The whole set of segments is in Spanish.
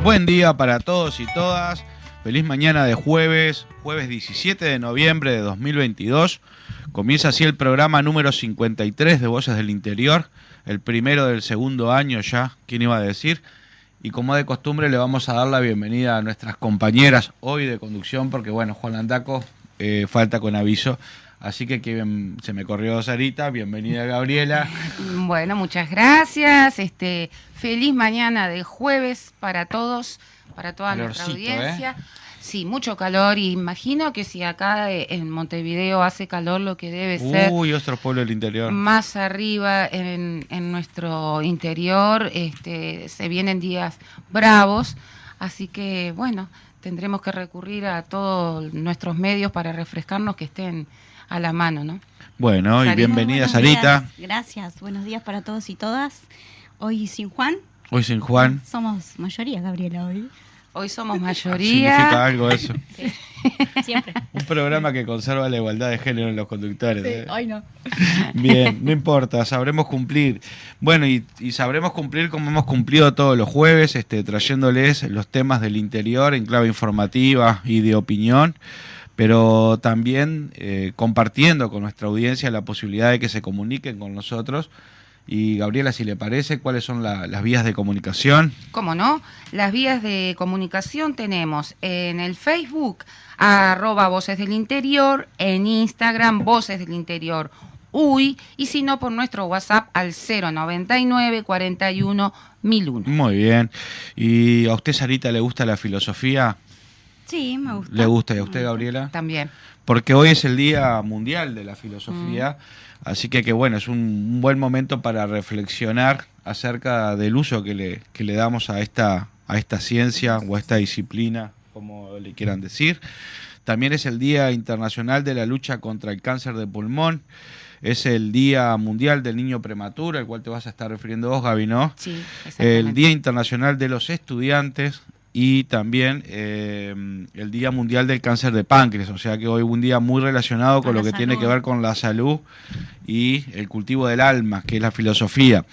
Buen día para todos y todas. Feliz mañana de jueves 17 de noviembre de 2022. Comienza así el programa número 53 de Voces del Interior, el primero del segundo año ya, ¿quién iba a decir? Y como de costumbre le vamos a dar la bienvenida a nuestras compañeras hoy de conducción, porque bueno, Juan Landaco falta con aviso. Así que se me corrió Sarita, bienvenida Gabriela. Bueno, muchas gracias. Feliz mañana de jueves para todos, para toda nuestra audiencia. Sí, mucho calor, y imagino que si acá en Montevideo hace calor, lo que debe ser otro pueblo del interior. Más arriba en nuestro interior, se vienen días bravos, así que bueno, tendremos que recurrir a todos nuestros medios para refrescarnos, que estén a la mano, ¿no? Bueno, Sarita. Y bienvenida, Sarita. Gracias, buenos días para todos y todas. Hoy sin Juan. Hoy sin Juan. Somos mayoría, Gabriela, hoy. Hoy somos mayoría. Significa algo eso. Sí. Siempre. Un programa que conserva la igualdad de género en los conductores. Sí, hoy no. Bien, no importa, sabremos cumplir. Bueno, y sabremos cumplir como hemos cumplido todos los jueves, trayéndoles los temas del interior en clave informativa y de opinión, pero también compartiendo con nuestra audiencia la posibilidad de que se comuniquen con nosotros. Y Gabriela, si le parece, ¿cuáles son las vías de comunicación? ¿Cómo no? Las vías de comunicación tenemos en el Facebook, @Voces del Interior, en Instagram, Voces del Interior UI, y si no, por nuestro WhatsApp al 099 41 1001. Muy bien. ¿Y a usted, Sarita, le gusta la filosofía? Sí, me gusta. ¿Le gusta? ¿Y a usted, Gabriela? También. Porque hoy es el Día Mundial de la Filosofía, así que bueno, es un buen momento para reflexionar acerca del uso que le damos a esta ciencia o a esta disciplina, como le quieran decir. También es el Día Internacional de la Lucha contra el Cáncer de Pulmón. Es el Día Mundial del Niño Prematuro, al cual te vas a estar refiriendo vos, Gaby, ¿no? Sí, exactamente. El Día Internacional de los Estudiantes. Y también el Día Mundial del Cáncer de Páncreas, o sea que hoy un día muy relacionado con lo que tiene que ver con la salud y el cultivo del alma, que es la filosofía.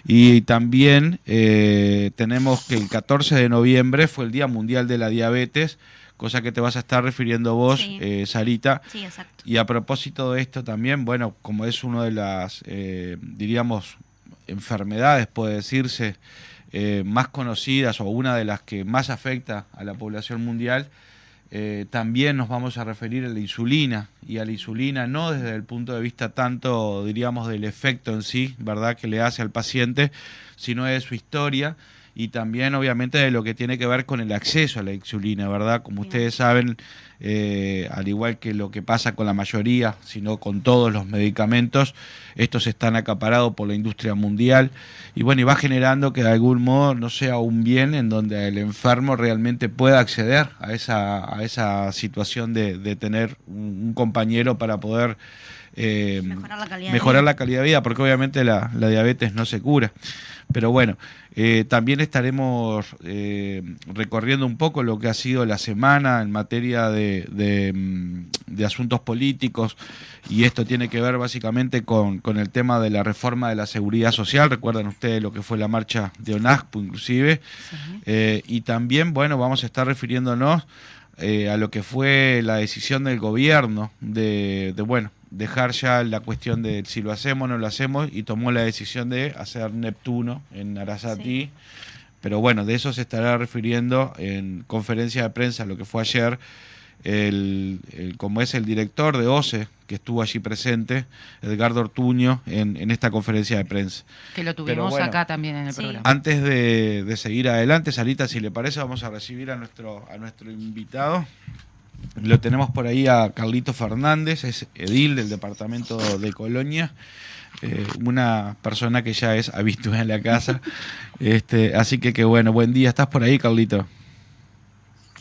Y también tenemos que el 14 de noviembre fue el Día Mundial de la Diabetes, cosa que te vas a estar refiriendo vos, sí. Sarita. Sí, exacto. Y a propósito de esto también, bueno, como es una de las, diríamos, enfermedades, puede decirse, más conocidas, o una de las que más afecta a la población mundial, también nos vamos a referir a la insulina, y a la insulina no desde el punto de vista tanto, diríamos, del efecto en sí, ¿verdad?, que le hace al paciente, sino de su historia, y también obviamente de lo que tiene que ver con el acceso a la insulina, ¿verdad? Como ustedes saben, al igual que lo que pasa con la mayoría, sino con todos los medicamentos, estos están acaparados por la industria mundial, y bueno, y va generando que de algún modo no sea un bien en donde el enfermo realmente pueda acceder a esa situación de tener un compañero para poder mejorar la calidad de vida, porque obviamente la diabetes no se cura. Pero bueno, también estaremos recorriendo un poco lo que ha sido la semana en materia de asuntos políticos, y esto tiene que ver básicamente con el tema de la reforma de la seguridad social. Recuerdan ustedes lo que fue la marcha de ONASPO inclusive, sí. Y también, bueno, vamos a estar refiriéndonos a lo que fue la decisión del gobierno de dejar ya la cuestión de si lo hacemos o no lo hacemos, y tomó la decisión de hacer Neptuno en Arasatí, sí. Pero bueno, de eso se estará refiriendo en conferencia de prensa, lo que fue ayer, como es el director de OCE, que estuvo allí presente, Edgardo Ortuño, en esta conferencia de prensa. Que lo tuvimos acá también en el programa. Antes de seguir adelante, Sarita, si le parece, vamos a recibir a nuestro invitado. Lo tenemos por ahí a Carlito Fernández, es edil del departamento de Colonia, una persona que ya es habitual en la casa, así que bueno, buen día. ¿Estás por ahí, Carlito?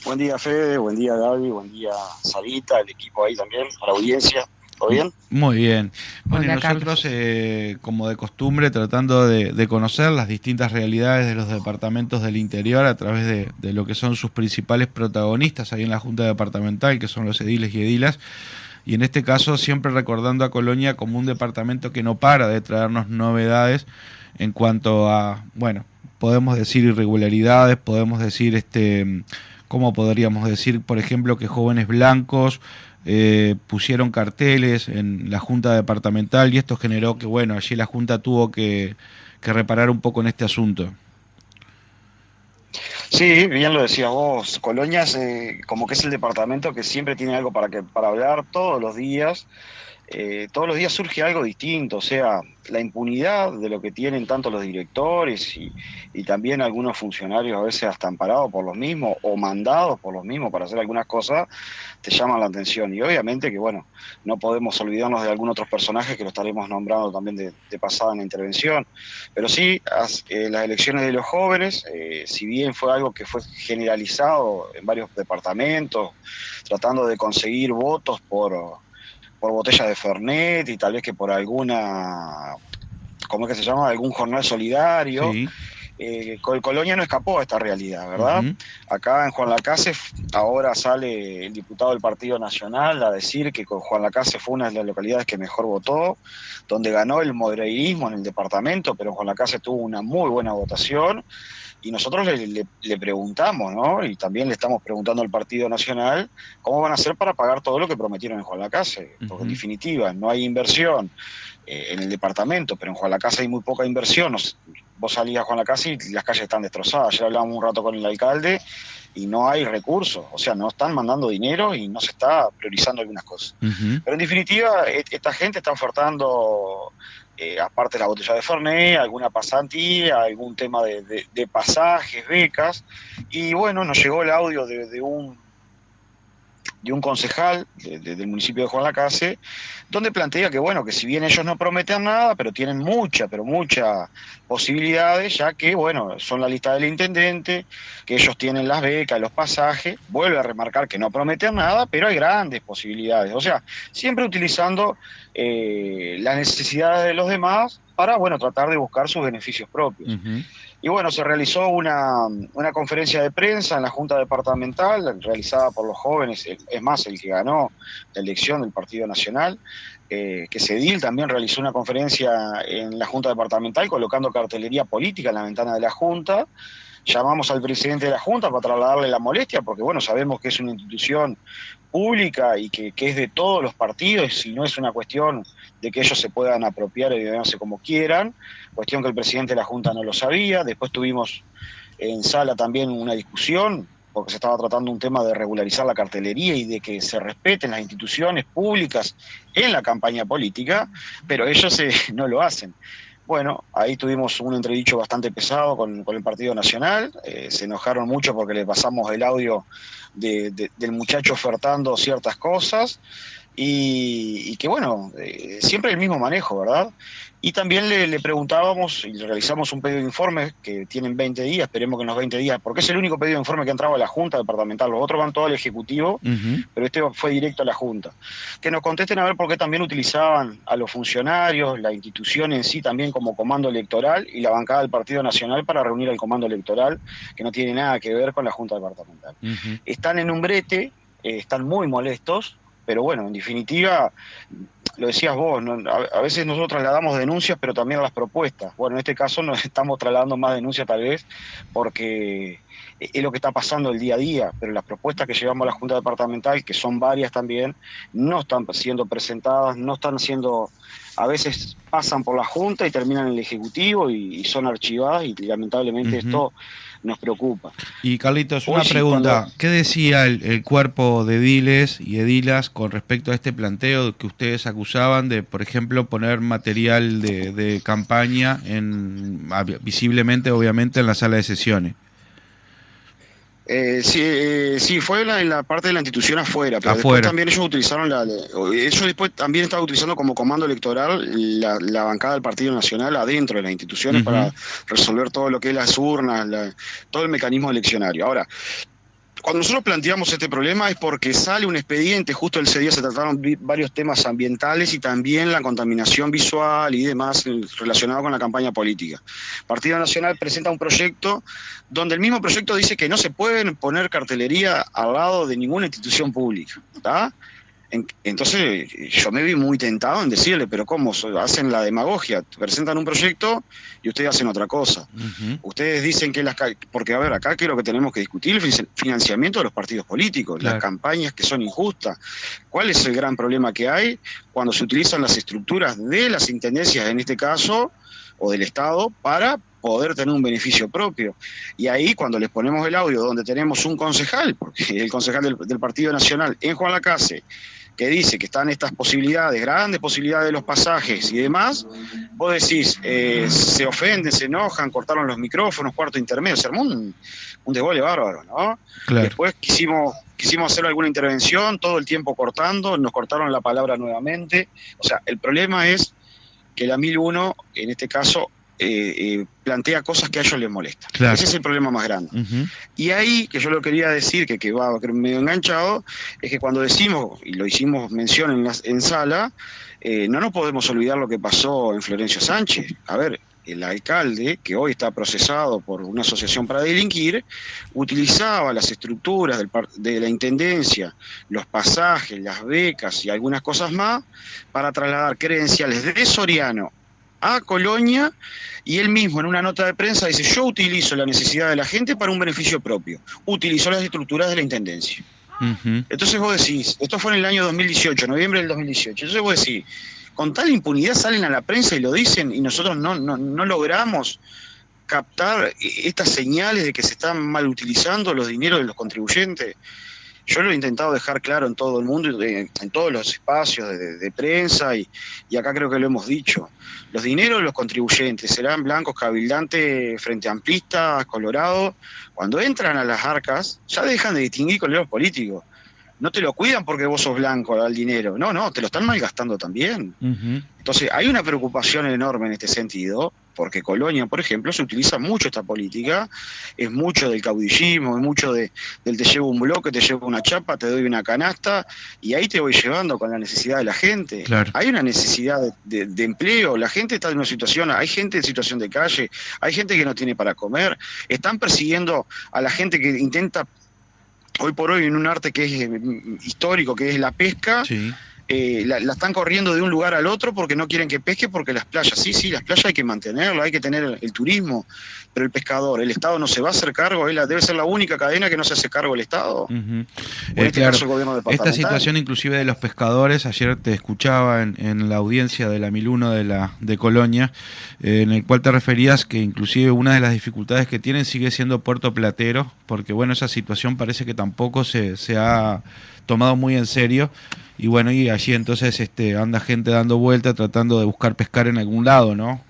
Buen día, Fede, buen día, Gaby, buen día, Sarita, el equipo ahí también, a la audiencia. ¿Todo bien? Muy bien. Bueno, y nosotros, como de costumbre, tratando de conocer las distintas realidades de los departamentos del interior a través de lo que son sus principales protagonistas ahí en la Junta Departamental, que son los ediles y edilas. Y en este caso, siempre recordando a Colonia como un departamento que no para de traernos novedades en cuanto a, bueno, podemos decir irregularidades, podemos decir, ¿cómo podríamos decir? Por ejemplo, que jóvenes blancos pusieron carteles en la Junta Departamental y esto generó que, bueno, allí la Junta tuvo que reparar un poco en este asunto. Sí, bien lo decías vos, Colonia es, como que es el departamento que siempre tiene algo para hablar todos los días. Todos los días surge algo distinto, o sea, la impunidad de lo que tienen tanto los directores y también algunos funcionarios a veces hasta amparados por los mismos o mandados por los mismos para hacer algunas cosas, te llaman la atención. Y obviamente que, bueno, no podemos olvidarnos de algunos otros personajes que lo estaremos nombrando también de pasada en la intervención. Pero sí, las elecciones de los jóvenes, si bien fue algo que fue generalizado en varios departamentos, tratando de conseguir votos por botellas de Fernet y tal vez que por alguna, ¿cómo es que se llama? Algún jornal solidario. Sí. Colonia no escapó a esta realidad, ¿verdad? Uh-huh. Acá en Juan Lacase ahora sale el diputado del Partido Nacional a decir que Juan Lacase fue una de las localidades que mejor votó, donde ganó el moderadismo en el departamento, pero Juan Lacase tuvo una muy buena votación. Y nosotros le preguntamos, ¿no? Y también le estamos preguntando al Partido Nacional cómo van a hacer para pagar todo lo que prometieron en Juan Lacase. Porque en definitiva no hay inversión en el departamento, pero en Juan Lacase hay muy poca inversión. Vos salís a Juan Lacase y las calles están destrozadas. Ayer hablábamos un rato con el alcalde y no hay recursos. O sea, no están mandando dinero y no se está priorizando algunas cosas. Uh-huh. Pero en definitiva, esta gente está ofertando... aparte de la botella de Fernet, alguna pasantía, algún tema de pasajes, becas, y bueno, nos llegó el audio de un concejal del municipio de Juan Lacase, donde plantea que bueno, que si bien ellos no prometen nada, pero tienen muchas posibilidades, ya que bueno, son la lista del intendente, que ellos tienen las becas, los pasajes, vuelve a remarcar que no prometen nada, pero hay grandes posibilidades, o sea, siempre utilizando las necesidades de los demás para bueno, tratar de buscar sus beneficios propios. Uh-huh. Y bueno, se realizó una conferencia de prensa en la Junta Departamental, realizada por los jóvenes, es más, el que ganó la elección del Partido Nacional, que Cedil también realizó una conferencia en la Junta Departamental colocando cartelería política en la ventana de la Junta. Llamamos al presidente de la Junta para trasladarle la molestia, porque bueno, sabemos que es una institución pública y que es de todos los partidos y no es una cuestión de que ellos se puedan apropiar y ganarse como quieran, cuestión que el presidente de la Junta no lo sabía. Después tuvimos en sala también una discusión, porque se estaba tratando un tema de regularizar la cartelería y de que se respeten las instituciones públicas en la campaña política, pero ellos no lo hacen. Bueno, ahí tuvimos un entredicho bastante pesado con el Partido Nacional, se enojaron mucho porque le pasamos el audio del muchacho ofertando ciertas cosas y que bueno, siempre el mismo manejo, ¿verdad? Y también le preguntábamos y le realizamos un pedido de informe que tienen 20 días, esperemos que en los 20 días, porque es el único pedido de informe que ha entrado a la Junta Departamental, los otros van todo al Ejecutivo, uh-huh. Pero este fue directo a la Junta. Que nos contesten a ver por qué también utilizaban a los funcionarios, la institución en sí también como comando electoral y la bancada del Partido Nacional para reunir al comando electoral, que no tiene nada que ver con la Junta Departamental. Uh-huh. Están en un brete, están muy molestos, pero bueno, en definitiva, lo decías vos, ¿no? A veces nosotros trasladamos denuncias, pero también las propuestas. Bueno, en este caso nos estamos trasladando más denuncias tal vez, porque es lo que está pasando el día a día, pero las propuestas que llevamos a la Junta Departamental, que son varias también, no están siendo presentadas, no están siendo... A veces pasan por la Junta y terminan en el Ejecutivo y son archivadas y lamentablemente uh-huh. Esto nos preocupa. Y Carlitos, una pregunta, ¿qué decía el cuerpo de ediles y edilas con respecto a este planteo que ustedes acusaban de, por ejemplo, poner material de campaña visiblemente, obviamente, en la sala de sesiones? Sí, fue en la parte de la institución afuera, pero después también ellos utilizaron ellos después también estaban utilizando como comando electoral la bancada del Partido Nacional adentro de las instituciones uh-huh. Para resolver todo lo que es las urnas, todo el mecanismo eleccionario. Ahora, cuando nosotros planteamos este problema es porque sale un expediente, justo ese día se trataron varios temas ambientales y también la contaminación visual y demás relacionado con la campaña política. Partido Nacional presenta un proyecto donde el mismo proyecto dice que no se pueden poner cartelería al lado de ninguna institución pública, ¿está? Entonces yo me vi muy tentado en decirle, pero ¿cómo? Hacen la demagogia, presentan un proyecto y ustedes hacen otra cosa. Ustedes dicen que porque a ver, acá que lo que tenemos que discutir es el financiamiento de los partidos políticos, claro, las campañas que son injustas. ¿Cuál es el gran problema que hay cuando se utilizan las estructuras de las intendencias, en este caso, o del Estado, para poder tener un beneficio propio? Y ahí cuando les ponemos el audio donde tenemos un concejal, porque el concejal del Partido Nacional en Juan Lacase, que dice que están estas posibilidades, grandes posibilidades de los pasajes y demás, vos decís, se ofenden, se enojan, cortaron los micrófonos, cuarto intermedio, se armó un desbole bárbaro, ¿no? claro. Después quisimos hacer alguna intervención, todo el tiempo cortando, nos cortaron la palabra nuevamente. O sea, el problema es que la 1001, en este caso, plantea cosas que a ellos les molestan. Claro. Ese es el problema más grande. Y ahí, que yo lo quería decir, que va medio enganchado, es que cuando decimos, y lo hicimos mención en sala, no nos podemos olvidar lo que pasó en Florencio Sánchez. A ver, el alcalde, que hoy está procesado por una asociación para delinquir, utilizaba las estructuras de la intendencia, los pasajes, las becas y algunas cosas más, para trasladar credenciales de Soriano a Colonia, y él mismo en una nota de prensa dice: yo utilizo la necesidad de la gente para un beneficio propio, utilizó las estructuras de la intendencia. Entonces vos decís, esto fue en el año 2018, noviembre del 2018, entonces vos decís, con tal impunidad salen a la prensa y lo dicen, y nosotros no logramos captar estas señales de que se están mal utilizando los dineros de los contribuyentes. Yo lo he intentado dejar claro en todo el mundo, en todos los espacios de prensa, y acá creo que lo hemos dicho. Los dineros de los contribuyentes serán blancos, cabildantes, frente amplistas, colorados. Cuando entran a las arcas, ya dejan de distinguir coleros políticos. No te lo cuidan porque vos sos blanco al dinero. No, te lo están malgastando también. Entonces, hay una preocupación enorme en este sentido, porque Colonia, por ejemplo, se utiliza mucho esta política, es mucho del caudillismo, es mucho del te llevo un bloque, te llevo una chapa, te doy una canasta, y ahí te voy llevando con la necesidad de la gente. Claro. Hay una necesidad de empleo, la gente está en una situación, hay gente en situación de calle, hay gente que no tiene para comer, están persiguiendo a la gente que intenta, hoy por hoy, en un arte que es histórico, que es la pesca. Sí. La están corriendo de un lugar al otro porque no quieren que pesque, porque las playas, sí, las playas hay que mantenerlas, hay que tener el turismo, pero el pescador, el Estado no se va a hacer cargo, debe ser la única cadena que no se hace cargo el Estado. En este claro, caso el gobierno departamental. Esta situación inclusive de los pescadores, ayer te escuchaba en la audiencia de la 1001 de Colonia, en el cual te referías que inclusive una de las dificultades que tienen sigue siendo Puerto Platero, porque bueno, esa situación parece que tampoco se ha tomado muy en serio. Y bueno, y allí entonces anda gente dando vuelta tratando de buscar pescar en algún lado, ¿no?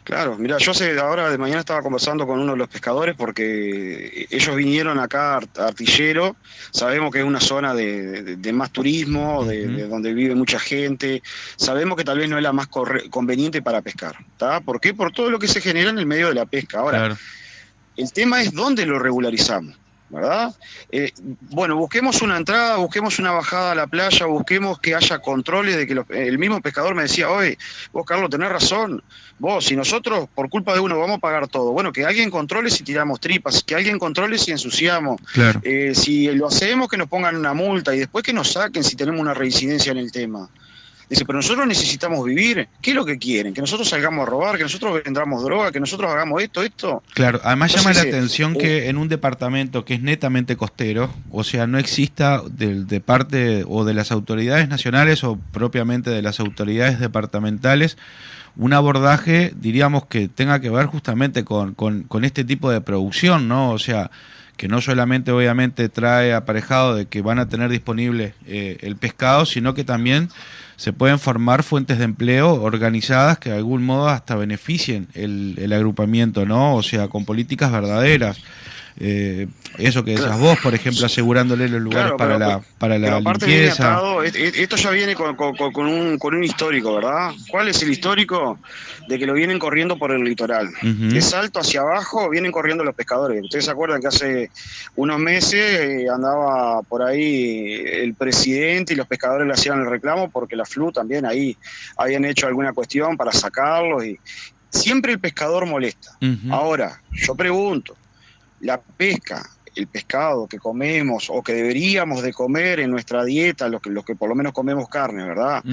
Claro, mira, yo ahora de mañana estaba conversando con uno de los pescadores porque ellos vinieron acá a Artillero, sabemos que es una zona de más turismo, de donde vive mucha gente, sabemos que tal vez no es la más conveniente para pescar, ¿está? ¿Por qué? Por todo lo que se genera en el medio de la pesca. Ahora, claro, el tema es dónde lo regularizamos, ¿verdad? Bueno, busquemos una entrada, busquemos una bajada a la playa, busquemos que haya controles de que el mismo pescador me decía: oye, vos Carlos tenés razón, vos, si nosotros por culpa de uno vamos a pagar todo, bueno, que alguien controle si tiramos tripas, que alguien controle si ensuciamos, claro, si lo hacemos que nos pongan una multa y después que nos saquen si tenemos una reincidencia en el tema. Dice, pero nosotros necesitamos vivir. ¿Qué es lo que quieren? ¿Que nosotros salgamos a robar? ¿Que nosotros vendamos droga? ¿Que nosotros hagamos esto? Claro, además llama la atención que en un departamento que es netamente costero, o sea, no exista de parte o de las autoridades nacionales o propiamente de las autoridades departamentales un abordaje, diríamos, que tenga que ver justamente con este tipo de producción, ¿no? O sea, que no solamente obviamente trae aparejado de que van a tener disponible el pescado, sino que también se pueden formar fuentes de empleo organizadas que de algún modo hasta beneficien el agrupamiento, ¿no? O sea, con políticas verdaderas. Eso que decías vos, por ejemplo, asegurándole los lugares para la limpieza. Atado, esto ya viene con un histórico, ¿verdad? ¿Cuál es el histórico? De que lo vienen corriendo por el litoral. De Salto hacia abajo vienen corriendo los pescadores. Ustedes se acuerdan que hace unos meses andaba por ahí el presidente y los pescadores le hacían el reclamo porque la FLU también ahí habían hecho alguna cuestión para sacarlos, y siempre el pescador molesta. Ahora, yo pregunto, la pesca el pescado que comemos o que deberíamos de comer en nuestra dieta, los que por lo menos comemos carne, ¿verdad?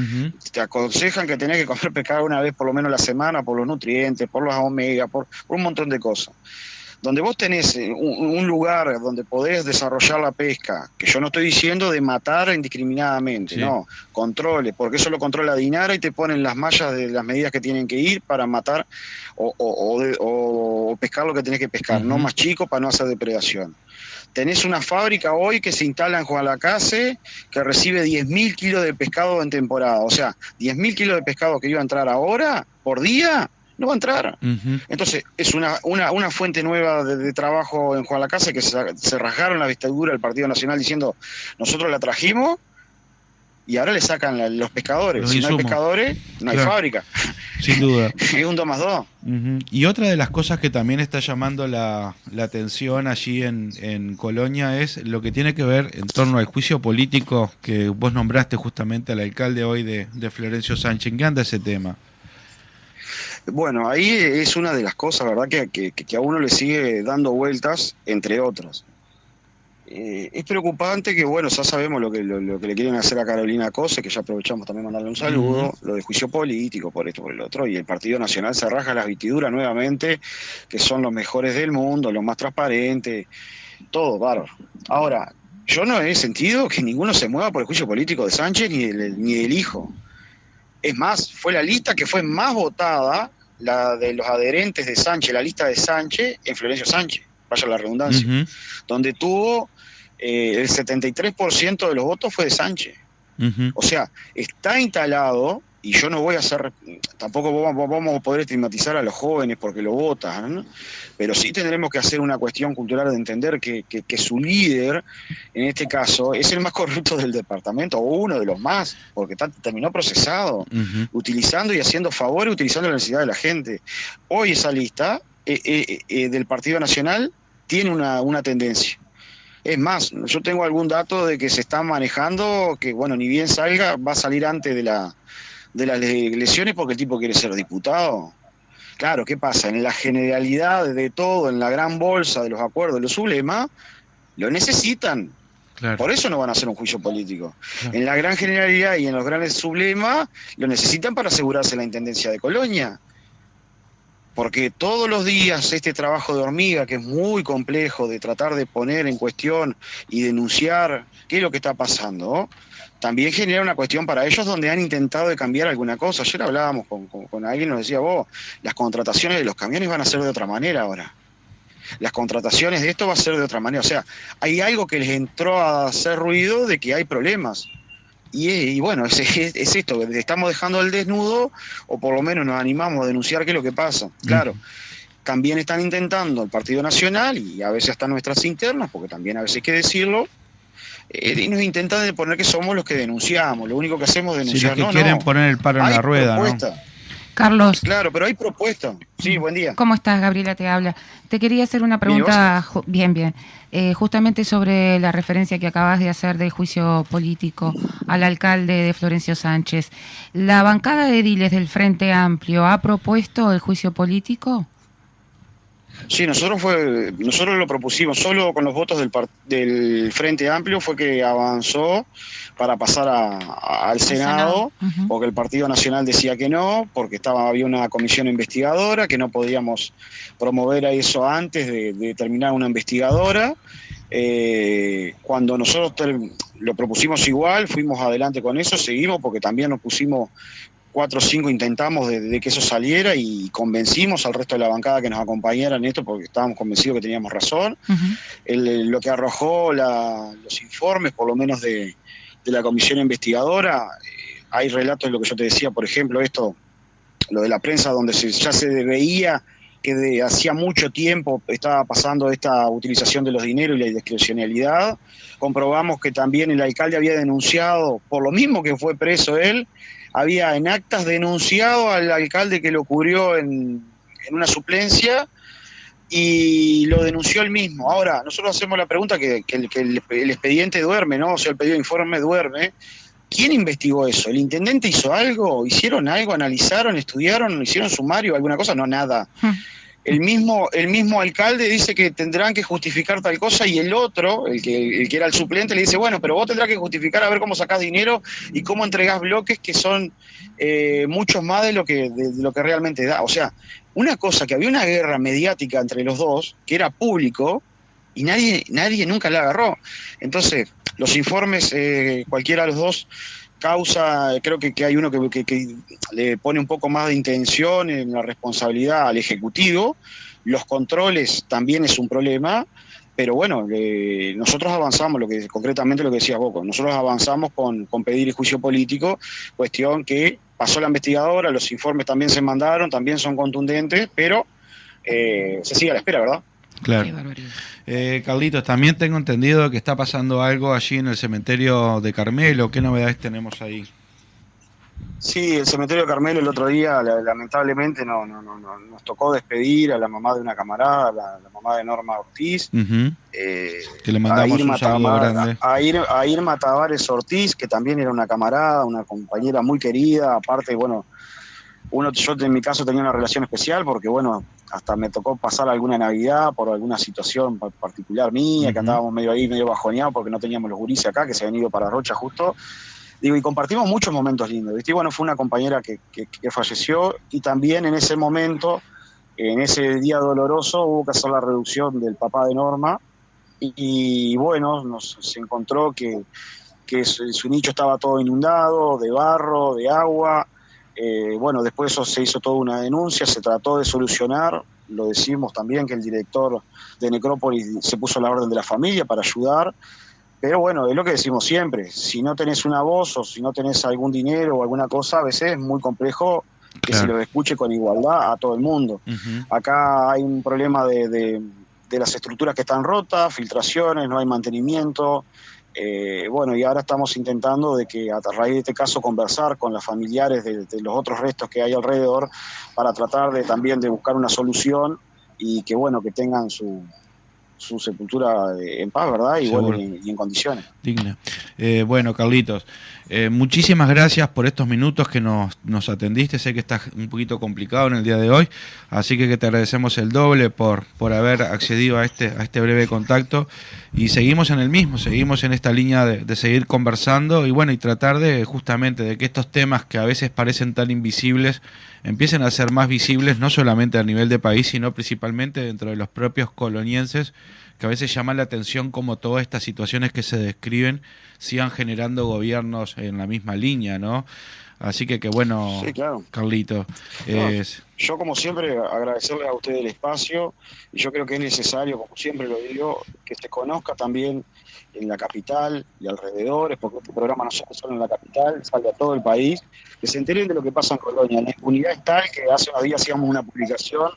Te aconsejan que tenés que comer pescado una vez por lo menos a la semana por los nutrientes, por los omega, por un montón de cosas. Donde vos tenés un lugar donde podés desarrollar la pesca, que yo no estoy diciendo de matar indiscriminadamente, no, controle, porque eso lo controla Dinara y te ponen las mallas de las medidas que tienen que ir para matar o pescar lo que tenés que pescar, no más chico para no hacer depredación. Tenés una fábrica hoy que se instala en Juan-Lacase que recibe 10.000 kilos de pescado en temporada, o sea, 10.000 kilos de pescado que iba a entrar ahora, por día, no va a entrar. Entonces, es una fuente nueva de trabajo en Juan-Lacase que se rasgaron la vestidura del Partido Nacional diciendo, nosotros la trajimos y ahora le sacan los pescadores. Si no hay pescadores, no hay fábrica. Sin duda. Es un 2 más 2. Y otra de las cosas que también está llamando la atención allí en Colonia es lo que tiene que ver en torno al juicio político que vos nombraste justamente al alcalde hoy de Florencio Sánchez. ¿En qué anda ese tema? Bueno, ahí es una de las cosas, ¿verdad?, que a uno le sigue dando vueltas, entre otras. Es preocupante que, bueno, ya sabemos lo que le quieren hacer a Carolina Cose, que ya aprovechamos también mandarle un saludo, lo de juicio político, por esto, por el otro, y el Partido Nacional se raja las vestiduras nuevamente, que son los mejores del mundo, los más transparentes, todo, bárbaro. Ahora, yo no he sentido que ninguno se mueva por el juicio político de Sánchez ni del hijo. Es más, fue la lista que fue más votada, la de los adherentes de Sánchez, la lista de Sánchez, en Florencio Sánchez, vaya la redundancia, donde tuvo el 73% de los votos fue de Sánchez. O sea, está instalado, y yo no voy a hacer, tampoco vamos a poder estigmatizar a los jóvenes porque lo votan, ¿no? Pero sí tendremos que hacer una cuestión cultural de entender que su líder, en este caso, es el más corrupto del departamento, o uno de los más, porque terminó procesado, utilizando y haciendo favores, utilizando la necesidad de la gente. Hoy esa lista del Partido Nacional tiene una tendencia. Es más, yo tengo algún dato de que se está manejando, que bueno, ni bien salga, va a salir antes de las elecciones porque el tipo quiere ser diputado. Claro, ¿qué pasa? En la generalidad de todo, en la gran bolsa de los acuerdos, los sublemas, lo necesitan. Claro. Por eso no van a hacer un juicio político. Claro. En la gran generalidad y en los grandes sublemas, lo necesitan para asegurarse la intendencia de Colonia. Porque todos los días este trabajo de hormiga, que es muy complejo, de tratar de poner en cuestión y denunciar qué es lo que está pasando, también genera una cuestión para ellos donde han intentado de cambiar alguna cosa. Ayer hablábamos con alguien, nos decía, las contrataciones de los camiones van a ser de otra manera ahora. Las contrataciones de esto va a ser de otra manera. O sea, hay algo que les entró a hacer ruido de que hay problemas. Y bueno, es esto, estamos dejando al desnudo, o por lo menos nos animamos a denunciar qué es lo que pasa. Claro, también están intentando el Partido Nacional, y a veces hasta nuestras internas, porque también a veces hay que decirlo, y nos intentan de poner que somos los que denunciamos, lo único que hacemos es denunciar. Si los que quieren poner el paro en la rueda, propuesta. ¿no? Carlos. Claro, pero hay propuesta. Sí, buen día. ¿Cómo estás, Gabriela? Te habla. Te quería hacer una pregunta, bien, justamente sobre la referencia que acabas de hacer del juicio político al alcalde de Florencio Sánchez. ¿La bancada de ediles del Frente Amplio ha propuesto el juicio político? Sí, nosotros lo propusimos, solo con los votos del Frente Amplio fue que avanzó para pasar al Senado, porque el Partido Nacional decía que no, porque había una comisión investigadora, que no podíamos promover a eso antes de terminar una investigadora. Cuando nosotros lo propusimos igual, fuimos adelante con eso, seguimos, porque también nos pusimos 4 o 5, intentamos de que eso saliera y convencimos al resto de la bancada que nos acompañara en esto porque estábamos convencidos que teníamos razón. Lo que arrojó los informes, por lo menos de la comisión investigadora, hay relatos de lo que yo te decía, por ejemplo, lo de la prensa, donde ya se veía que hacía mucho tiempo estaba pasando esta utilización de los dineros y la discrecionalidad. Comprobamos que también el alcalde había denunciado, por lo mismo que fue preso él, había en actas denunciado al alcalde que lo cubrió en una suplencia y lo denunció él mismo. Ahora, nosotros hacemos la pregunta que el expediente duerme, ¿no? O sea, el pedido de informe duerme. ¿Quién investigó eso? ¿El intendente hizo algo? ¿Hicieron algo? ¿Analizaron? ¿Estudiaron? ¿Hicieron sumario? ¿Alguna cosa? No, nada. el mismo alcalde dice que tendrán que justificar tal cosa y el otro, el que era el suplente, le dice, bueno, pero vos tendrás que justificar a ver cómo sacás dinero y cómo entregás bloques que son muchos más de lo que realmente da. O sea, una cosa, que había una guerra mediática entre los dos, que era público, y nadie nunca la agarró. Entonces, los informes, cualquiera de los dos, creo que hay uno que le pone un poco más de intención en la responsabilidad al Ejecutivo. Los controles también es un problema, pero bueno, nosotros avanzamos, concretamente lo que decías vos, nosotros avanzamos con pedir el juicio político, cuestión que pasó la investigadora, los informes también se mandaron, también son contundentes, pero se sigue a la espera, ¿verdad? Claro. Carlitos, también tengo entendido que está pasando algo allí en el cementerio de Carmelo. ¿Qué novedades tenemos ahí? Sí, el cementerio de Carmelo el otro día, lamentablemente, nos tocó despedir a la mamá de una camarada, la mamá de Norma Ortiz. Que le mandamos un saludo grande. A Irma Tavares Ortiz, que también era una camarada, una compañera muy querida. Aparte, bueno, yo en mi caso tenía una relación especial porque, bueno, hasta me tocó pasar alguna Navidad por alguna situación particular mía, que andábamos medio bajoneados porque no teníamos los gurises acá, que se habían ido para Rocha justo. Digo, y compartimos muchos momentos lindos, ¿viste? Y bueno, fue una compañera que falleció, y también en ese momento, en ese día doloroso, hubo que hacer la reducción del papá de Norma, y bueno, se encontró que su nicho estaba todo inundado, de barro, de agua. Bueno, después eso se hizo toda una denuncia, se trató de solucionar, lo decimos también que el director de Necrópolis se puso a la orden de la familia para ayudar, pero bueno, es lo que decimos siempre, si no tenés una voz o si no tenés algún dinero o alguna cosa, a veces es muy complejo que se lo escuche con igualdad a todo el mundo. Acá hay un problema de las estructuras que están rotas, filtraciones, no hay mantenimiento. Bueno, y ahora estamos intentando de que a raíz de este caso conversar con los familiares de los otros restos que hay alrededor para tratar también de buscar una solución y que bueno, que tengan su sepultura en paz, ¿verdad? Y bueno, y en condiciones. Digna. Bueno, Carlitos, muchísimas gracias por estos minutos que nos atendiste. Sé que estás un poquito complicado en el día de hoy, así que te agradecemos el doble por haber accedido a este breve contacto, y seguimos en esta línea de seguir conversando y bueno, y tratar justamente de que estos temas que a veces parecen tan invisibles empiecen a ser más visibles, no solamente a nivel de país, sino principalmente dentro de los propios colonienses, que a veces llama la atención como todas estas situaciones que se describen sigan generando gobiernos en la misma línea, ¿no? Así que bueno, sí, claro. Carlito. Yo como siempre agradecerle a usted el espacio, y yo creo que es necesario, como siempre lo digo, que se conozca también en la capital y alrededores, porque este programa no solo en la capital, sale a todo el país, que se enteren de lo que pasa en Colonia. La impunidad es tal que hace unos días hacíamos una publicación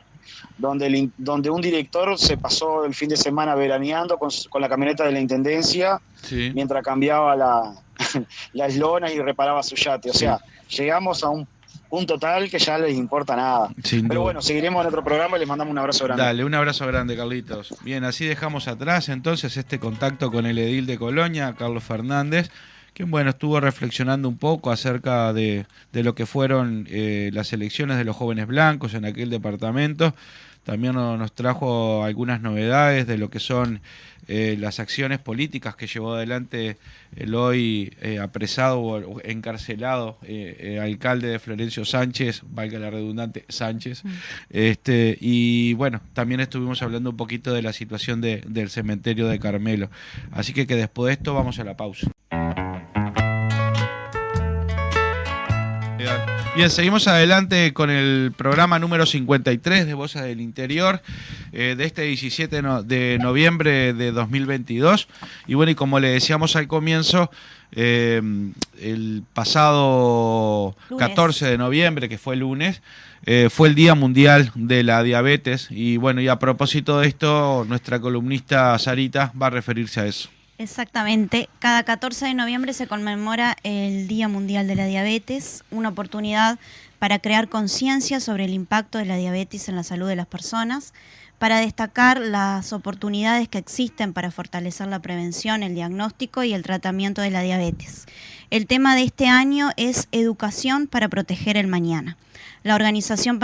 donde un director se pasó el fin de semana veraneando con la camioneta de la Intendencia, sí, mientras cambiaba las lonas y reparaba su yate. O sea, llegamos a un punto tal que ya les importa nada. Pero bueno, seguiremos en otro programa y les mandamos un abrazo grande. Dale, un abrazo grande, Carlitos. Bien, así dejamos atrás entonces este contacto con el edil de Colonia, Carlos Fernández, que bueno, estuvo reflexionando un poco acerca de lo que fueron las elecciones de los jóvenes blancos en aquel departamento. También nos trajo algunas novedades de lo que son las acciones políticas que llevó adelante el hoy apresado o encarcelado alcalde de Florencio Sánchez, valga la redundante, Sánchez. Y bueno, también estuvimos hablando un poquito de la situación del cementerio de Carmelo. Así que después de esto vamos a la pausa. Bien, seguimos adelante con el programa número 53 de Voces del Interior, de este 17 de noviembre de 2022. Y bueno, y como le decíamos al comienzo, el pasado lunes. 14 de noviembre, que fue el lunes, fue el Día Mundial de la Diabetes. Y bueno, y a propósito de esto, nuestra columnista Sarita va a referirse a eso. Exactamente. Cada 14 de noviembre se conmemora el Día Mundial de la Diabetes, una oportunidad para crear conciencia sobre el impacto de la diabetes en la salud de las personas, para destacar las oportunidades que existen para fortalecer la prevención, el diagnóstico y el tratamiento de la diabetes. El tema de este año es Educación para proteger el mañana. La Organización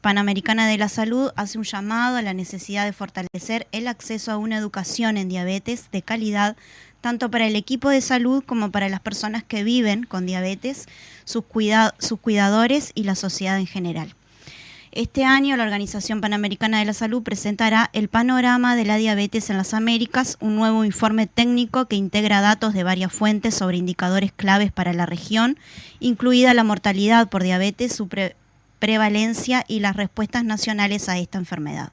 Panamericana de la Salud hace un llamado a la necesidad de fortalecer el acceso a una educación en diabetes de calidad, tanto para el equipo de salud como para las personas que viven con diabetes, sus cuidadores y la sociedad en general. Este año la Organización Panamericana de la Salud presentará el panorama de la diabetes en las Américas, un nuevo informe técnico que integra datos de varias fuentes sobre indicadores claves para la región, incluida la mortalidad por diabetes, su prevalencia y las respuestas nacionales a esta enfermedad.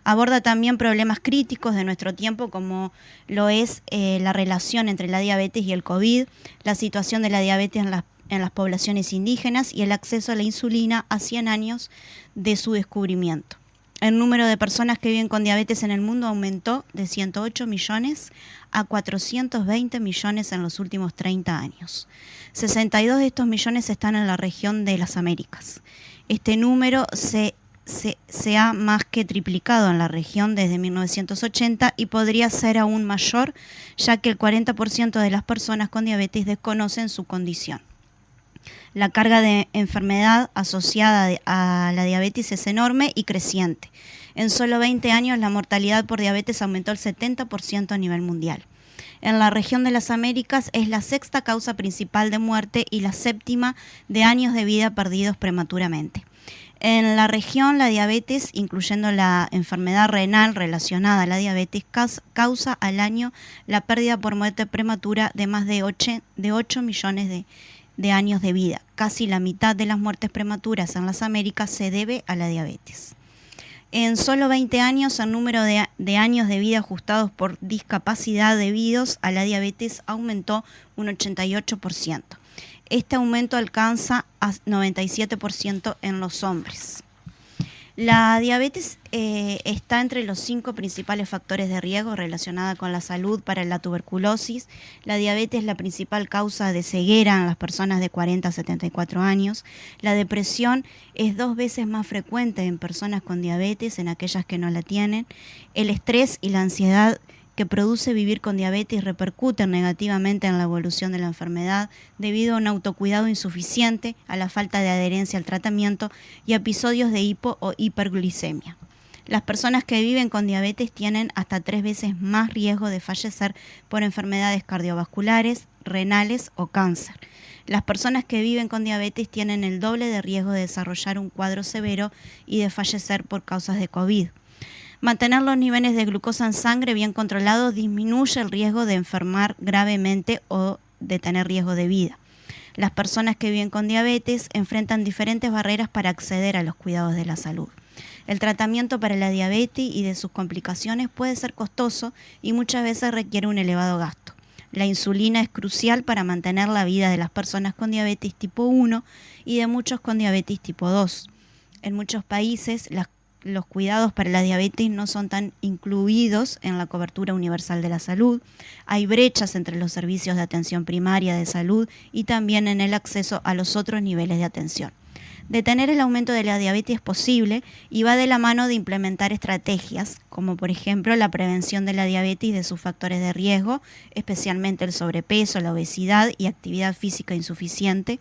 Aborda también problemas críticos de nuestro tiempo, como lo es la relación entre la diabetes y el COVID, la situación de la diabetes en las poblaciones indígenas y el acceso a la insulina a 100 años de su descubrimiento. El número de personas que viven con diabetes en el mundo aumentó de 108 millones a 420 millones en los últimos 30 años. 62 de estos millones están en la región de las Américas. Este número se ha más que triplicado en la región desde 1980 y podría ser aún mayor, ya que el 40% de las personas con diabetes desconocen su condición. La carga de enfermedad asociada a la diabetes es enorme y creciente. En solo 20 años la mortalidad por diabetes aumentó el 70% a nivel mundial. En la región de las Américas es la sexta causa principal de muerte y la séptima de años de vida perdidos prematuramente. En la región, la diabetes, incluyendo la enfermedad renal relacionada a la diabetes, causa al año la pérdida por muerte prematura de más de 8 millones de años de vida. Casi la mitad de las muertes prematuras en las Américas se debe a la diabetes. En solo 20 años, el número de años de vida ajustados por discapacidad debidos a la diabetes aumentó un 88%. Este aumento alcanza a 97% en los hombres. La diabetes está entre los 5 principales factores de riesgo relacionada con la salud para la tuberculosis. La diabetes es la principal causa de ceguera en las personas de 40 a 74 años. La depresión es 2 veces más frecuente en personas con diabetes en aquellas que no la tienen. El estrés y la ansiedad que produce vivir con diabetes repercuten negativamente en la evolución de la enfermedad debido a un autocuidado insuficiente, a la falta de adherencia al tratamiento y a episodios de hipo o hiperglicemia. Las personas que viven con diabetes tienen hasta 3 veces más riesgo de fallecer por enfermedades cardiovasculares, renales o cáncer. Las personas que viven con diabetes tienen el doble de riesgo de desarrollar un cuadro severo y de fallecer por causas de COVID. Mantener los niveles de glucosa en sangre bien controlados disminuye el riesgo de enfermar gravemente o de tener riesgo de vida. Las personas que viven con diabetes enfrentan diferentes barreras para acceder a los cuidados de la salud. El tratamiento para la diabetes y de sus complicaciones puede ser costoso y muchas veces requiere un elevado gasto. La insulina es crucial para mantener la vida de las personas con diabetes tipo 1 y de muchos con diabetes tipo 2. En muchos países, los cuidados para la diabetes no son tan incluidos en la cobertura universal de la salud. Hay brechas entre los servicios de atención primaria de salud y también en el acceso a los otros niveles de atención. Detener el aumento de la diabetes es posible y va de la mano de implementar estrategias, como por ejemplo la prevención de la diabetes y de sus factores de riesgo, especialmente el sobrepeso, la obesidad y actividad física insuficiente,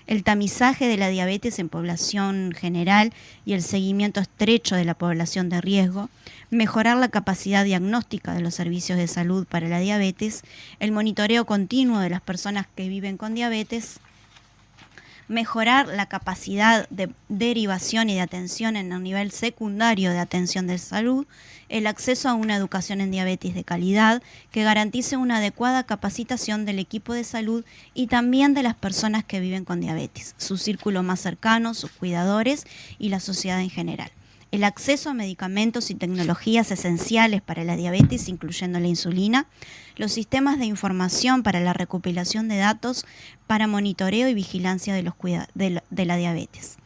el tamizaje de la diabetes en población general y el seguimiento estrecho de la población de riesgo, mejorar la capacidad diagnóstica de los servicios de salud para la diabetes, el monitoreo continuo de las personas que viven con diabetes, mejorar la capacidad de derivación y de atención en el nivel secundario de atención de salud, el acceso a una educación en diabetes de calidad que garantice una adecuada capacitación del equipo de salud y también de las personas que viven con diabetes, su círculo más cercano, sus cuidadores y la sociedad en general. El acceso a medicamentos y tecnologías esenciales para la diabetes, incluyendo la insulina, los sistemas de información para la recopilación de datos para monitoreo y vigilancia de la diabetes.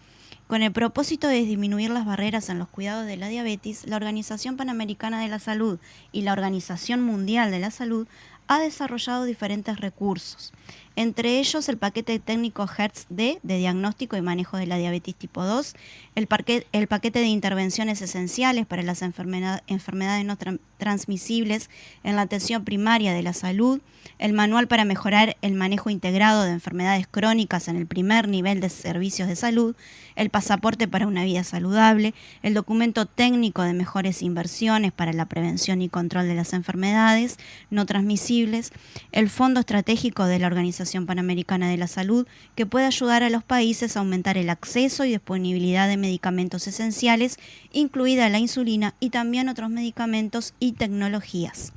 Con el propósito de disminuir las barreras en los cuidados de la diabetes, la Organización Panamericana de la Salud y la Organización Mundial de la Salud ha desarrollado diferentes recursos. entre ellos el paquete técnico Hertz-D de diagnóstico y manejo de la diabetes tipo 2, el paquete de intervenciones esenciales para las enfermedades no transmisibles en la atención primaria de la salud, el manual para mejorar el manejo integrado de enfermedades crónicas en el primer nivel de servicios de salud, el pasaporte para una vida saludable, el documento técnico de mejores inversiones para la prevención y control de las enfermedades no transmisibles, el Fondo Estratégico de la Organización Panamericana de la Salud, que puede ayudar a los países a aumentar el acceso y disponibilidad de medicamentos esenciales, incluida la insulina y también otros medicamentos y tecnologías.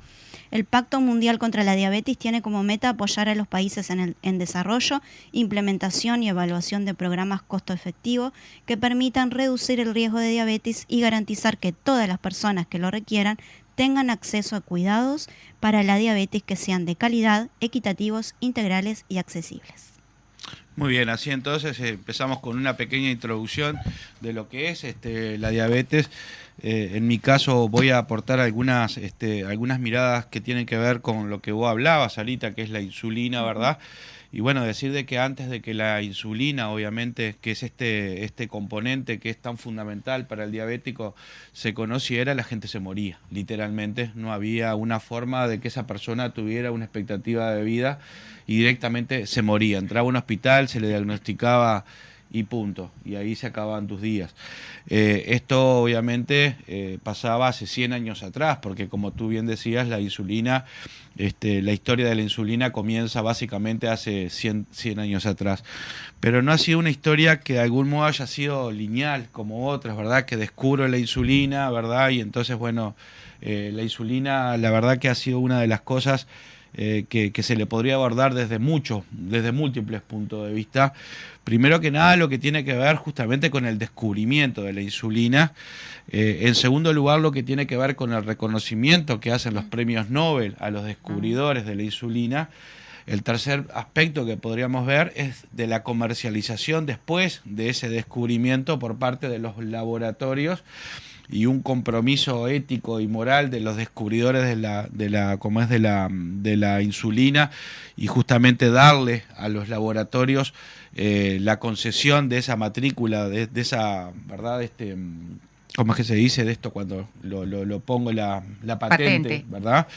El Pacto Mundial contra la Diabetes tiene como meta apoyar a los países en desarrollo, implementación y evaluación de programas costo efectivos que permitan reducir el riesgo de diabetes y garantizar que todas las personas que lo requieran tengan acceso a cuidados para la diabetes que sean de calidad, equitativos, integrales y accesibles. Muy bien, así entonces empezamos con una pequeña introducción de lo que es la diabetes. En mi caso voy a aportar algunas miradas que tienen que ver con lo que vos hablabas, Sarita, que es la insulina, ¿verdad? Y bueno, decir de que antes de que la insulina, obviamente, que es este componente que es tan fundamental para el diabético, se conociera, la gente se moría, literalmente. No había una forma de que esa persona tuviera una expectativa de vida y directamente se moría. Entraba a un hospital, se le diagnosticaba y punto, y ahí se acababan tus días. Esto obviamente pasaba hace 100 años atrás, porque como tú bien decías, la insulina, la historia de la insulina comienza básicamente hace 100 años atrás, pero no ha sido una historia que de algún modo haya sido lineal como otras, ¿verdad? Que descubro la insulina, ¿verdad? Y entonces, bueno, la insulina, la verdad que ha sido una de las cosas que se le podría abordar desde múltiples puntos de vista. Primero que nada, lo que tiene que ver justamente con el descubrimiento de la insulina. En segundo lugar, lo que tiene que ver con el reconocimiento que hacen los premios Nobel a los descubridores de la insulina. El tercer aspecto que podríamos ver es de la comercialización después de ese descubrimiento por parte de los laboratorios y un compromiso ético y moral de los descubridores de la insulina, y justamente darle a los laboratorios la concesión de esa matrícula, de esa, ¿verdad? ¿Cómo es que se dice de esto cuando lo pongo la patente, ¿verdad?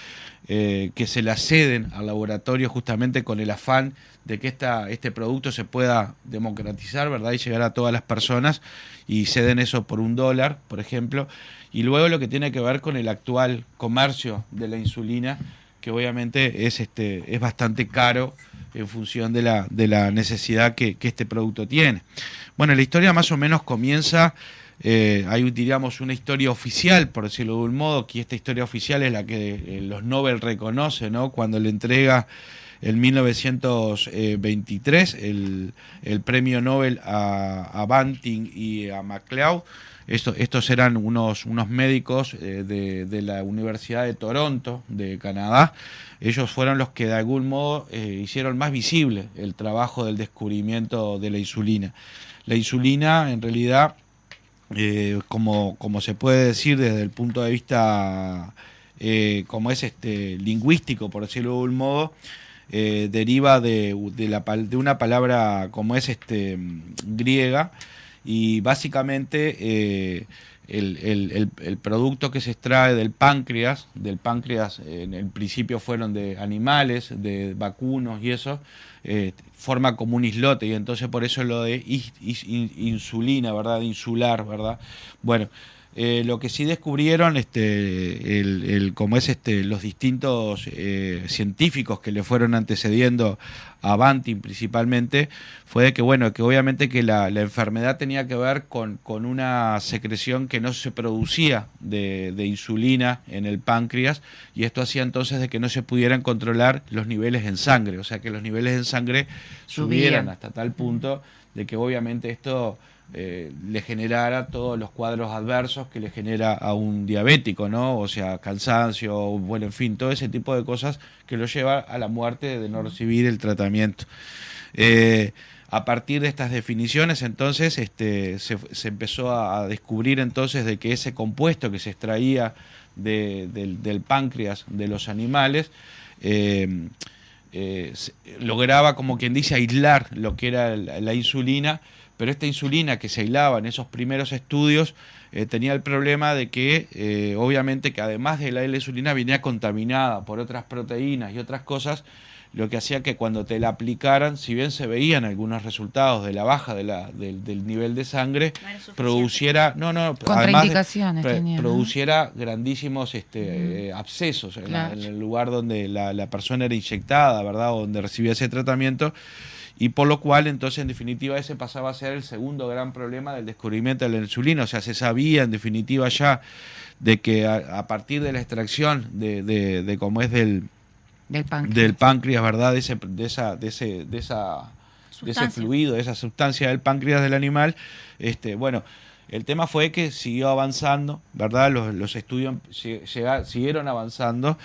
Que se la ceden al laboratorio justamente con el afán de que este producto se pueda democratizar, ¿verdad? Y llegar a todas las personas, y ceden eso por $1, por ejemplo. Y luego lo que tiene que ver con el actual comercio de la insulina, que obviamente es bastante caro en función de la necesidad que este producto tiene. Bueno, la historia más o menos comienza, hay, diríamos, una historia oficial, por decirlo de un modo, que esta historia oficial es la que los Nobel reconocen, ¿no? Cuando le entrega en 1923 el premio Nobel a Banting y a MacLeod. Estos eran unos médicos de la Universidad de Toronto, de Canadá. Ellos fueron los que de algún modo hicieron más visible el trabajo del descubrimiento de la insulina. La insulina, en realidad, como se puede decir desde el punto de vista como es lingüístico, por decirlo de un modo, deriva de una palabra como es griega, y básicamente el producto que se extrae del páncreas en el principio fueron de animales, de vacunos y eso, forma como un islote, y entonces por eso lo de insulina, ¿verdad? Insular, ¿verdad? Bueno, lo que sí descubrieron los distintos científicos que le fueron antecediendo a Banting principalmente, fue que obviamente que la enfermedad tenía que ver con una secreción que no se producía de insulina en el páncreas, y esto hacía entonces de que no se pudieran controlar los niveles en sangre, o sea que los niveles en sangre subieran hasta tal punto de que obviamente esto le generara todos los cuadros adversos que le genera a un diabético, ¿no? O sea, cansancio, bueno, en fin, todo ese tipo de cosas que lo lleva a la muerte de no recibir el tratamiento. A partir de estas definiciones, entonces, se empezó a descubrir entonces de que ese compuesto que se extraía del páncreas de los animales lograba, como quien dice, aislar lo que era la insulina, pero esta insulina que se aislaba en esos primeros estudios tenía el problema de que, obviamente, que además de la insulina venía contaminada por otras proteínas y otras cosas, lo que hacía que cuando te la aplicaran, si bien se veían algunos resultados de la baja del nivel de sangre, produciera, contraindicaciones, produciera grandísimos abscesos en el lugar donde la persona era inyectada, ¿verdad? O donde recibía ese tratamiento. Y por lo cual, entonces, en definitiva, ese pasaba a ser el segundo gran problema del descubrimiento de la insulina. O sea, se sabía, en definitiva, ya de que a partir de la extracción de cómo es del páncreas, ¿verdad? De ese fluido, de esa sustancia del páncreas del animal, bueno, el tema fue que siguió avanzando, ¿verdad? Los estudios siguieron avanzando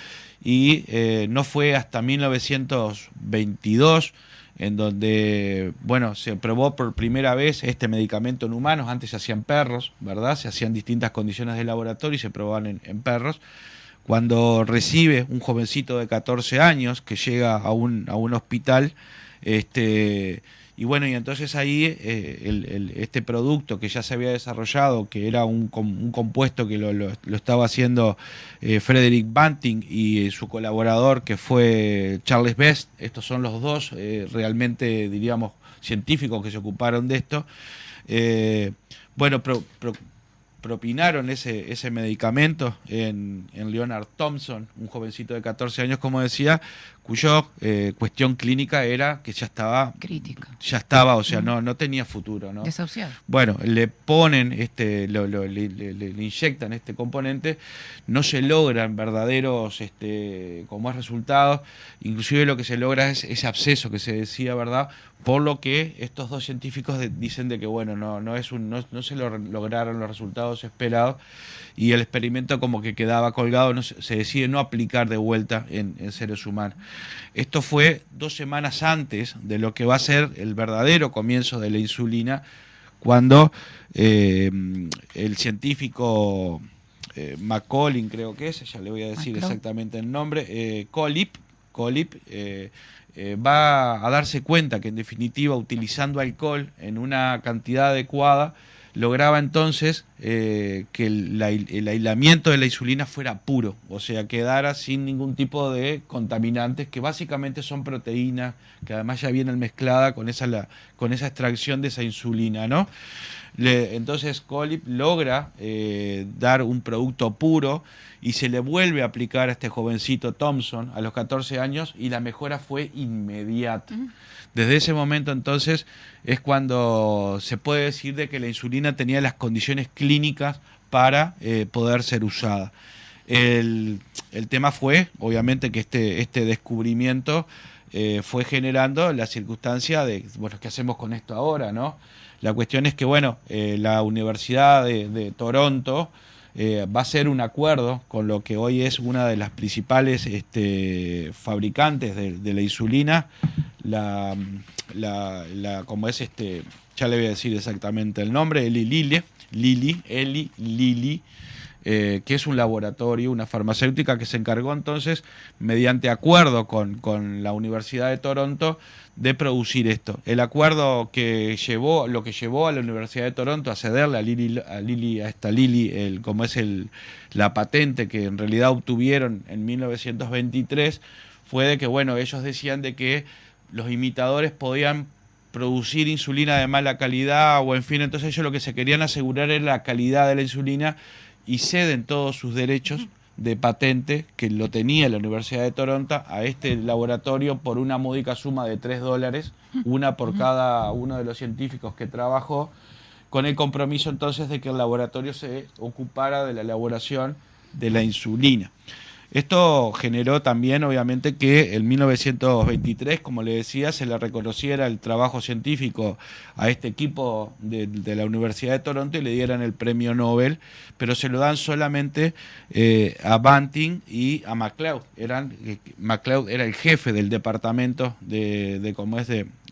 y no fue hasta 1922 en donde, bueno, se probó por primera vez este medicamento en humanos. Antes se hacían perros, ¿verdad? Se hacían distintas condiciones de laboratorio y se probaban en perros. Cuando recibe un jovencito de 14 años que llega a un hospital, y bueno, y entonces ahí este producto que ya se había desarrollado, que era un compuesto que lo estaba haciendo Frederick Banting y su colaborador que fue Charles Best, estos son los dos realmente, diríamos, científicos que se ocuparon de esto, bueno, propinaron ese medicamento en Leonard Thompson, un jovencito de 14 años, como decía, cuyo cuestión clínica era que ya estaba crítica. Ya estaba, o sea, no tenía futuro, ¿no? Desahuciado. Bueno, le ponen le inyectan este componente, no se logran verdaderos como resultados, inclusive lo que se logra es ese absceso que se decía, ¿verdad? Por lo que estos dos científicos dicen de que bueno, no se lograron los resultados esperados y el experimento como que quedaba colgado, se decide no aplicar de vuelta en seres humanos. Esto fue 2 semanas antes de lo que va a ser el verdadero comienzo de la insulina, cuando el científico McCollin, creo que es, ya le voy a decir exactamente el nombre, Collip, va a darse cuenta que en definitiva, utilizando alcohol en una cantidad adecuada, lograba entonces que el aislamiento de la insulina fuera puro, o sea, quedara sin ningún tipo de contaminantes, que básicamente son proteínas, que además ya vienen mezcladas con esa extracción de esa insulina, ¿no? Entonces Collip logra dar un producto puro y se le vuelve a aplicar a este jovencito Thompson a los 14 años y la mejora fue inmediata. Desde ese momento entonces es cuando se puede decir de que la insulina tenía las condiciones clínicas para poder ser usada. El tema fue, obviamente, que este descubrimiento fue generando la circunstancia de, bueno, ¿qué hacemos con esto ahora, no? La cuestión es que, bueno, la Universidad de Toronto va a hacer un acuerdo con lo que hoy es una de las principales fabricantes de la insulina, como es ya le voy a decir exactamente el nombre, Eli Lilly, que es un laboratorio, una farmacéutica que se encargó entonces, mediante acuerdo con la Universidad de Toronto, de producir esto. El acuerdo que llevó a la Universidad de Toronto a cederle a Lilly, como es la patente que en realidad obtuvieron en 1923, fue de que, bueno, ellos decían de que los imitadores podían producir insulina de mala calidad, o en fin, entonces ellos lo que se querían asegurar era la calidad de la insulina y ceden todos sus derechos de patente, que lo tenía la Universidad de Toronto, a este laboratorio por una módica suma de $3, una por cada uno de los científicos que trabajó, con el compromiso entonces de que el laboratorio se ocupara de la elaboración de la insulina. Esto generó también, obviamente, que en 1923, como le decía, se le reconociera el trabajo científico a este equipo de la Universidad de Toronto y le dieran el premio Nobel, pero se lo dan solamente a Banting y a MacLeod. MacLeod era el jefe del departamento de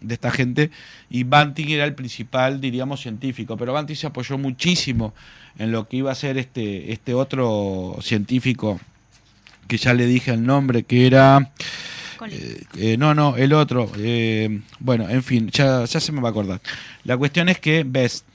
esta gente, y Banting era el principal, diríamos, científico, pero Banting se apoyó muchísimo en lo que iba a ser este otro científico, que ya le dije el nombre, que era No, el otro. Bueno, en fin, ya se me va a acordar. La cuestión es que Best.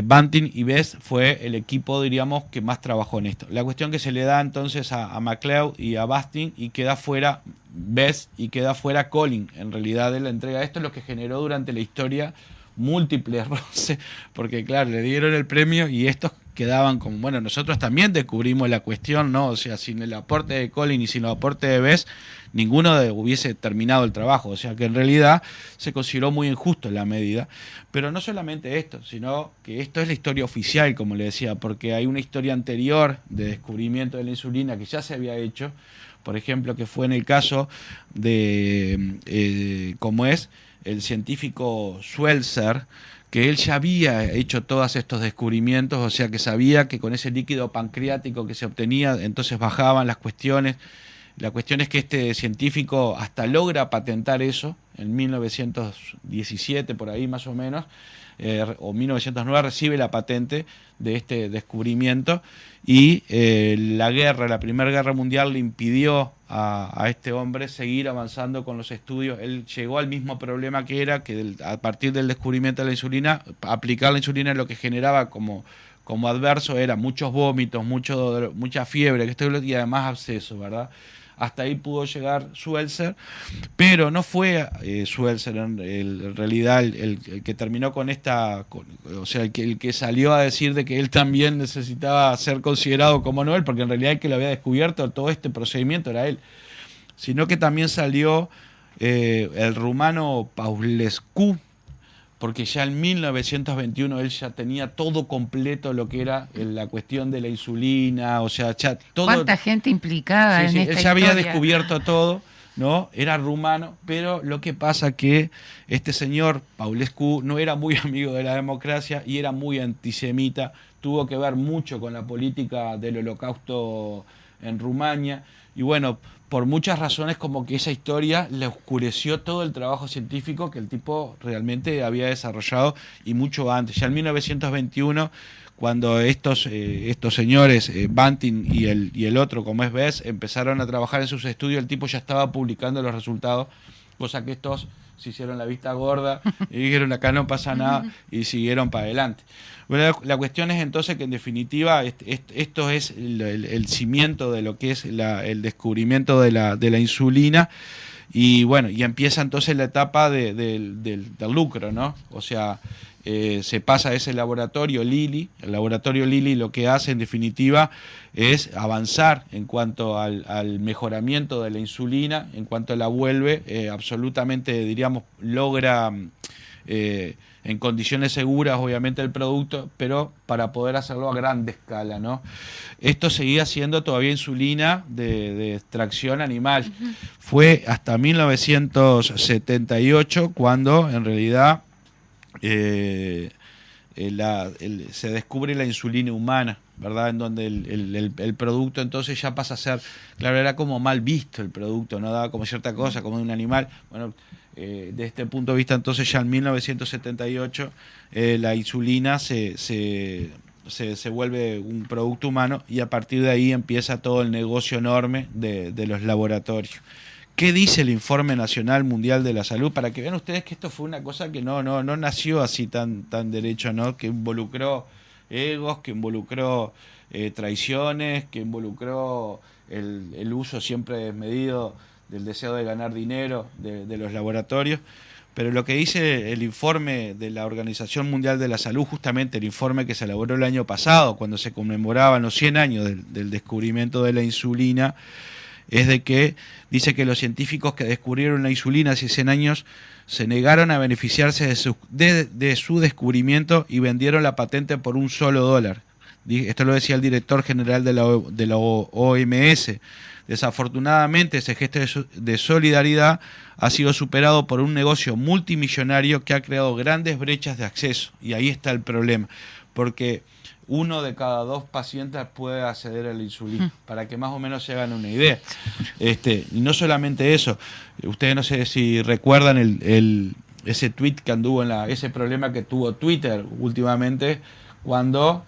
Banting y Best fue el equipo, diríamos, que más trabajó en esto. La cuestión que se le da entonces a MacLeod y a Banting y queda fuera Best y queda fuera Collins, en realidad, de la entrega. Esto es lo que generó durante la historia múltiples roces, porque claro, le dieron el premio y estos quedaban como, bueno, nosotros también descubrimos la cuestión, ¿no? O sea, sin el aporte de Collins y sin el aporte de Best, ninguno hubiese terminado el trabajo. O sea que en realidad se consideró muy injusto la medida. Pero no solamente esto, sino que esto es la historia oficial, como le decía, porque hay una historia anterior de descubrimiento de la insulina que ya se había hecho, por ejemplo, que fue en el caso de, como es, el científico Schweitzer, que él ya había hecho todos estos descubrimientos, o sea que sabía que con ese líquido pancreático que se obtenía, entonces bajaban las cuestiones. La cuestión es que este científico hasta logra patentar eso, en 1917, por ahí más o menos, o 1909 recibe la patente de este descubrimiento y la Primera Guerra Mundial le impidió a este hombre seguir avanzando con los estudios. Él llegó al mismo problema que era que a partir del descubrimiento de la insulina, aplicar la insulina lo que generaba como adverso era muchos vómitos, mucha fiebre, y además abscesos, ¿verdad? Hasta ahí pudo llegar Schweitzer, pero no fue Schweitzer en realidad el que terminó con o sea, el que salió a decir de que él también necesitaba ser considerado como Nobel, porque en realidad el que lo había descubierto todo este procedimiento era él, sino que también salió el rumano Paulescu, porque ya en 1921 él ya tenía todo completo lo que era la cuestión de la insulina, o sea, ya todo... ¿Cuánta gente implicada en esta él ya historia? había descubierto todo, ¿no? Era rumano, pero lo que pasa que este señor Paulescu no era muy amigo de la democracia y era muy antisemita, tuvo que ver mucho con la política del Holocausto en Rumania, y bueno, por muchas razones como que esa historia le oscureció todo el trabajo científico que el tipo realmente había desarrollado y mucho antes. Ya en 1921, cuando estos señores, Banting y el otro, como es Best, empezaron a trabajar en sus estudios, el tipo ya estaba publicando los resultados, cosa que estos se hicieron la vista gorda y dijeron acá no pasa nada y siguieron para adelante. Bueno, la cuestión es entonces que en definitiva esto es el cimiento de lo que es el descubrimiento de la insulina y bueno, y empieza entonces la etapa del lucro, ¿no? O sea, se pasa a ese laboratorio Lilly. El laboratorio Lilly lo que hace en definitiva es avanzar en cuanto al mejoramiento de la insulina, en cuanto la vuelve absolutamente, diríamos, logra en condiciones seguras obviamente el producto, pero para poder hacerlo a gran escala, ¿no? Esto seguía siendo todavía insulina de extracción animal. Fue hasta 1978 cuando en realidad se descubre la insulina humana, ¿verdad? En donde el producto entonces ya pasa a ser, claro, era como mal visto el producto, no daba como cierta cosa, como de un animal. Bueno, de este punto de vista entonces ya en 1978 la insulina se vuelve un producto humano y a partir de ahí empieza todo el negocio enorme de los laboratorios. ¿Qué dice el Informe Nacional Mundial de la Salud? Para que vean ustedes que esto fue una cosa que no nació así tan derecho, ¿no? Que involucró egos, que involucró traiciones, que involucró el uso siempre desmedido del deseo de ganar dinero de los laboratorios. Pero lo que dice el informe de la Organización Mundial de la Salud, justamente el informe que se elaboró el año pasado, cuando se conmemoraban los 100 años del descubrimiento de la insulina, es de que dice que los científicos que descubrieron la insulina hace 100 años se negaron a beneficiarse de su descubrimiento y vendieron la patente por $1. Esto lo decía el director general de la OMS. Desafortunadamente, ese gesto de solidaridad ha sido superado por un negocio multimillonario que ha creado grandes brechas de acceso. Y ahí está el problema, porque 1 de cada 2 pacientes puede acceder a la insulina, para que más o menos se hagan una idea. Y no solamente eso, ustedes no sé si recuerdan ese tweet que anduvo ese problema que tuvo Twitter últimamente cuando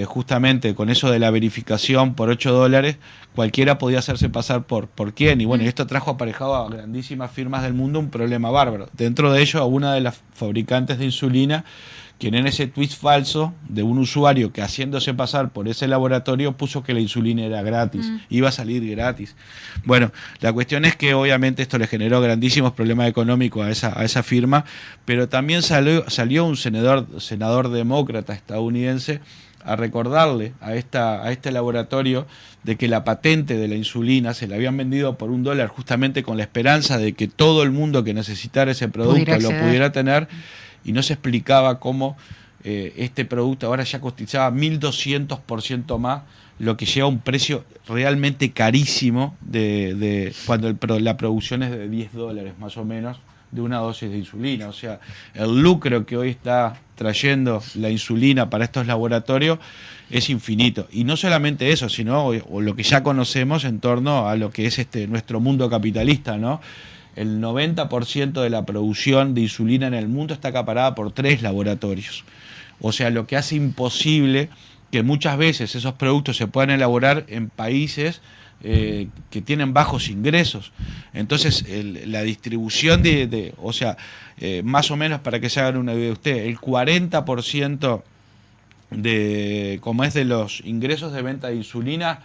justamente con eso de la verificación por $8, cualquiera podía hacerse pasar por quién. Y bueno, esto trajo aparejado a grandísimas firmas del mundo un problema bárbaro. Dentro de ello, a una de las fabricantes de insulina, quien en ese tweet falso de un usuario que haciéndose pasar por ese laboratorio puso que la insulina era gratis, iba a salir gratis. Bueno, la cuestión es que obviamente esto le generó grandísimos problemas económicos a esa firma, pero también salió un senador demócrata estadounidense a recordarle a este laboratorio de que la patente de la insulina se la habían vendido por $1 justamente con la esperanza de que todo el mundo que necesitara ese producto lo pudiera tener, y no se explicaba cómo este producto ahora ya cotizaba 1.200% más, lo que lleva a un precio realmente carísimo de cuando la producción es de $10 más o menos de una dosis de insulina. O sea, el lucro que hoy está trayendo la insulina para estos laboratorios es infinito. Y no solamente eso, sino o lo que ya conocemos en torno a lo que es nuestro mundo capitalista, ¿no? El 90% de la producción de insulina en el mundo está acaparada por 3 laboratorios. O sea, lo que hace imposible que muchas veces esos productos se puedan elaborar en países que tienen bajos ingresos. Entonces, la distribución o sea, más o menos para que se hagan una idea usted, el 40% como es de los ingresos de venta de insulina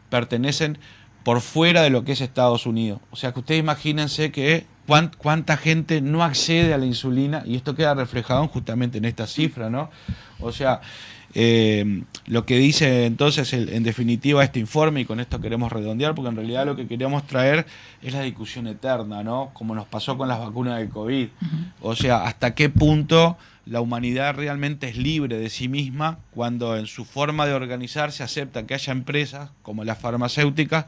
pertenecen por fuera de lo que es Estados Unidos. O sea, que ustedes imagínense que cuánta gente no accede a la insulina, y esto queda reflejado justamente en esta cifra, ¿no? O sea, lo que dice entonces en definitiva este informe, y con esto queremos redondear, porque en realidad lo que queríamos traer es la discusión eterna, ¿no? Como nos pasó con las vacunas del COVID. O sea, hasta qué punto la humanidad realmente es libre de sí misma cuando en su forma de organizarse acepta que haya empresas como las farmacéuticas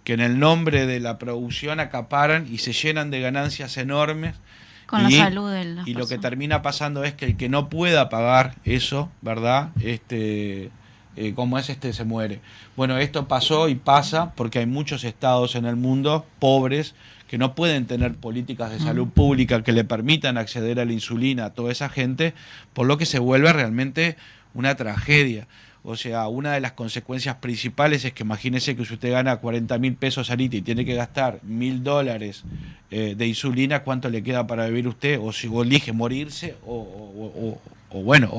que en el nombre de la producción acaparan y se llenan de ganancias enormes. Con la salud de las y lo que personas. termina pasando es que el que no pueda pagar eso, ¿verdad? Como es se muere. Bueno, esto pasó y pasa porque hay muchos estados en el mundo pobres que no pueden tener políticas de salud pública que le permitan acceder a la insulina a toda esa gente, por lo que se vuelve realmente una tragedia. O sea, una de las consecuencias principales es que imagínese que si usted gana 40.000 pesos ahorita y tiene que gastar $1.000 de insulina, ¿cuánto le queda para vivir usted? O si elige morirse o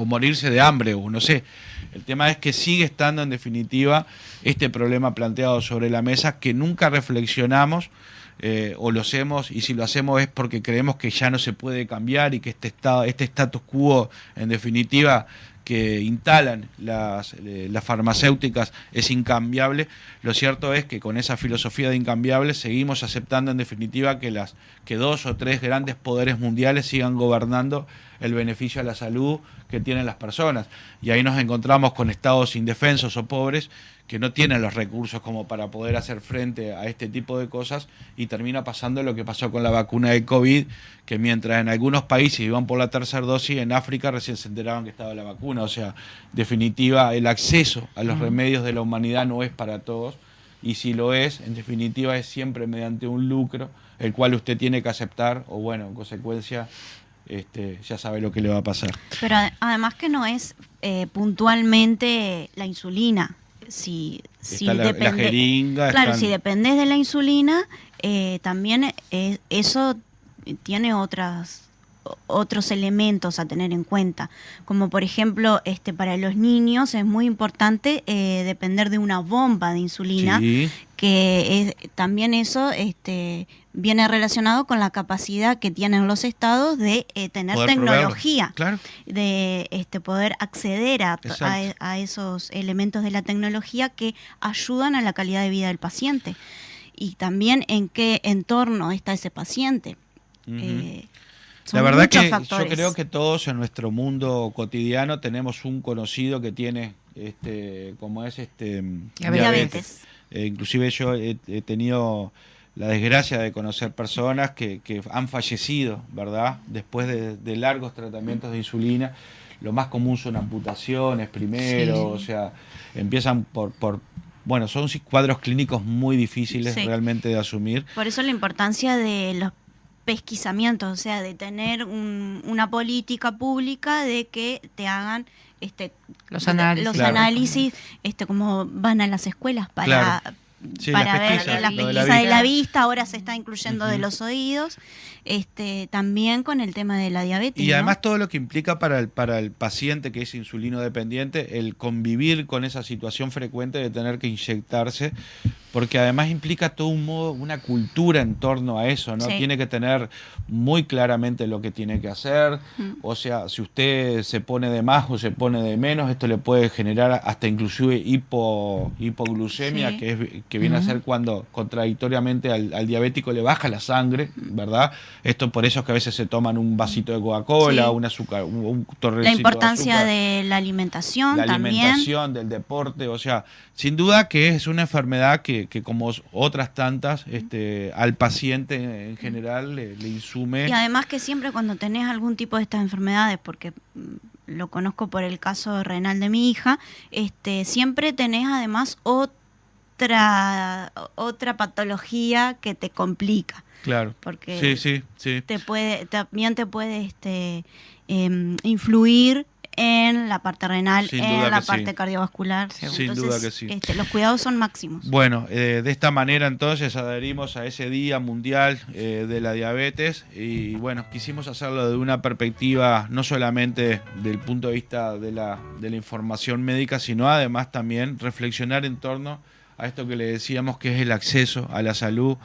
morirse de hambre, o no sé. El tema es que sigue estando en definitiva este problema planteado sobre la mesa que nunca reflexionamos, o lo hacemos, y si lo hacemos es porque creemos que ya no se puede cambiar y que este status quo en definitiva que instalan las farmacéuticas es incambiable. Lo cierto es que con esa filosofía de incambiable seguimos aceptando en definitiva que 2 o 3 grandes poderes mundiales sigan gobernando el beneficio a la salud que tienen las personas. Y ahí nos encontramos con estados indefensos o pobres que no tienen los recursos como para poder hacer frente a este tipo de cosas, y termina pasando lo que pasó con la vacuna de COVID, que mientras en algunos países iban por la tercera dosis, en África recién se enteraban que estaba la vacuna. O sea, en definitiva, el acceso a los remedios de la humanidad no es para todos, y si lo es, en definitiva es siempre mediante un lucro, el cual usted tiene que aceptar, o bueno, en consecuencia, ya sabe lo que le va a pasar. Pero además que no es puntualmente la insulina. Si la jeringa. Claro, si dependes de la insulina, también eso tiene otros elementos a tener en cuenta, como por ejemplo para los niños es muy importante depender de una bomba de insulina, sí, que también eso viene relacionado con la capacidad que tienen los estados de tener poder tecnología, claro, de poder acceder a esos elementos de la tecnología que ayudan a la calidad de vida del paciente, y también en qué entorno está ese paciente. La verdad que factores. Yo creo que todos en nuestro mundo cotidiano tenemos un conocido que tiene diabetes. Inclusive yo he tenido la desgracia de conocer personas que han fallecido, ¿verdad? Después de largos tratamientos de insulina. Lo más común son amputaciones primero, sí. O sea, empiezan por son cuadros clínicos muy difíciles, sí, realmente de asumir. Por eso la importancia de los pesquisamientos, o sea, de tener una política pública de que te hagan los análisis, claro, cómo van a las escuelas para, claro, sí, para ver las pesquisas de la vista, ahora se está incluyendo de los oídos, también con el tema de la diabetes. Y ¿no? además todo lo que implica para el paciente que es insulino dependiente, el convivir con esa situación frecuente de tener que inyectarse, porque además implica todo un modo, una cultura en torno a eso, ¿no? Sí. Tiene que tener muy claramente lo que tiene que hacer, o sea, si usted se pone de más o se pone de menos, esto le puede generar hasta inclusive hipoglucemia, Sí. que viene a ser cuando contradictoriamente al diabético le baja la sangre, ¿verdad? Esto por eso es que a veces se toman un vasito de Coca-Cola, Sí. un azúcar, un torrecito La importancia de azúcar, de la alimentación la también. alimentación, del deporte, o sea, sin duda que es una enfermedad que como otras tantas, al paciente en general le insume. Y además que siempre cuando tenés algún tipo de estas enfermedades, porque lo conozco por el caso renal de mi hija, siempre tenés además otra patología que te complica. Claro. Porque sí. también te puede influir en la parte renal, Sin en duda la que parte sí. cardiovascular. Sin duda que sí. Los cuidados son máximos. Bueno, de esta manera entonces adherimos a ese Día Mundial de la Diabetes y bueno, quisimos hacerlo de una perspectiva no solamente del punto de vista de la información médica, sino además también reflexionar en torno a esto que le decíamos que es el acceso a la salud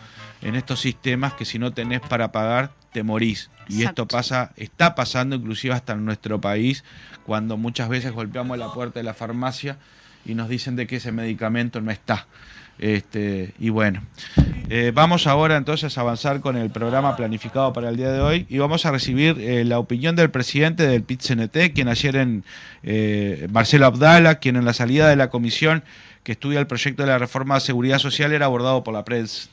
en estos sistemas que si no tenés para pagar te morís. Y Exacto. esto está pasando inclusive hasta en nuestro país, cuando muchas veces golpeamos la puerta de la farmacia y nos dicen de que ese medicamento no está. Y bueno, vamos ahora entonces a avanzar con el programa planificado para el día de hoy y vamos a recibir la opinión del presidente del PIT-CNT, quien ayer Marcelo Abdala, quien en la salida de la comisión que estudia el proyecto de la reforma de seguridad social era abordado por la prensa.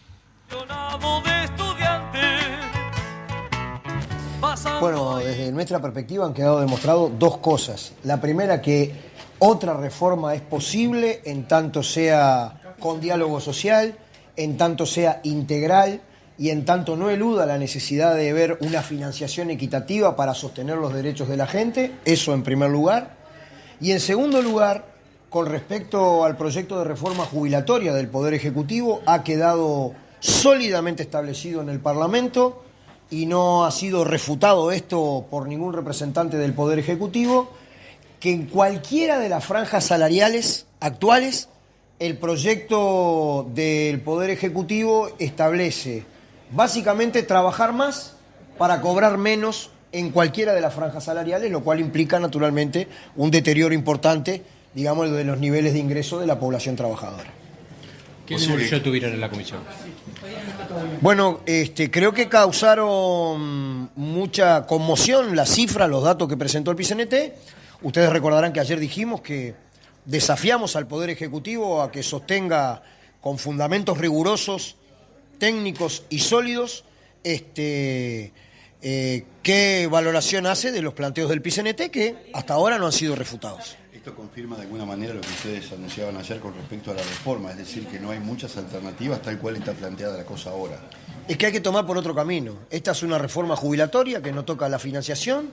Bueno, desde nuestra perspectiva han quedado demostrado dos cosas. La primera, que otra reforma es posible en tanto sea con diálogo social, en tanto sea integral y en tanto no eluda la necesidad de ver una financiación equitativa para sostener los derechos de la gente. Eso en primer lugar. Y en segundo lugar, con respecto al proyecto de reforma jubilatoria del Poder Ejecutivo, ha quedado sólidamente establecido en el Parlamento y no ha sido refutado esto por ningún representante del Poder Ejecutivo, que en cualquiera de las franjas salariales actuales, el proyecto del Poder Ejecutivo establece básicamente trabajar más para cobrar menos en cualquiera de las franjas salariales, lo cual implica naturalmente un deterioro importante, digamos, de los niveles de ingreso de la población trabajadora. ¿Qué evolución tuvieron en la comisión? Bueno, creo que causaron mucha conmoción las cifras, los datos que presentó el PIT-CNT. Ustedes recordarán que ayer dijimos que desafiamos al Poder Ejecutivo a que sostenga con fundamentos rigurosos, técnicos y sólidos, qué valoración hace de los planteos del PIT-CNT que hasta ahora no han sido refutados. Esto confirma de alguna manera lo que ustedes anunciaban ayer con respecto a la reforma, es decir, que no hay muchas alternativas tal cual está planteada la cosa ahora. Es que hay que tomar por otro camino. Esta es una reforma jubilatoria que no toca la financiación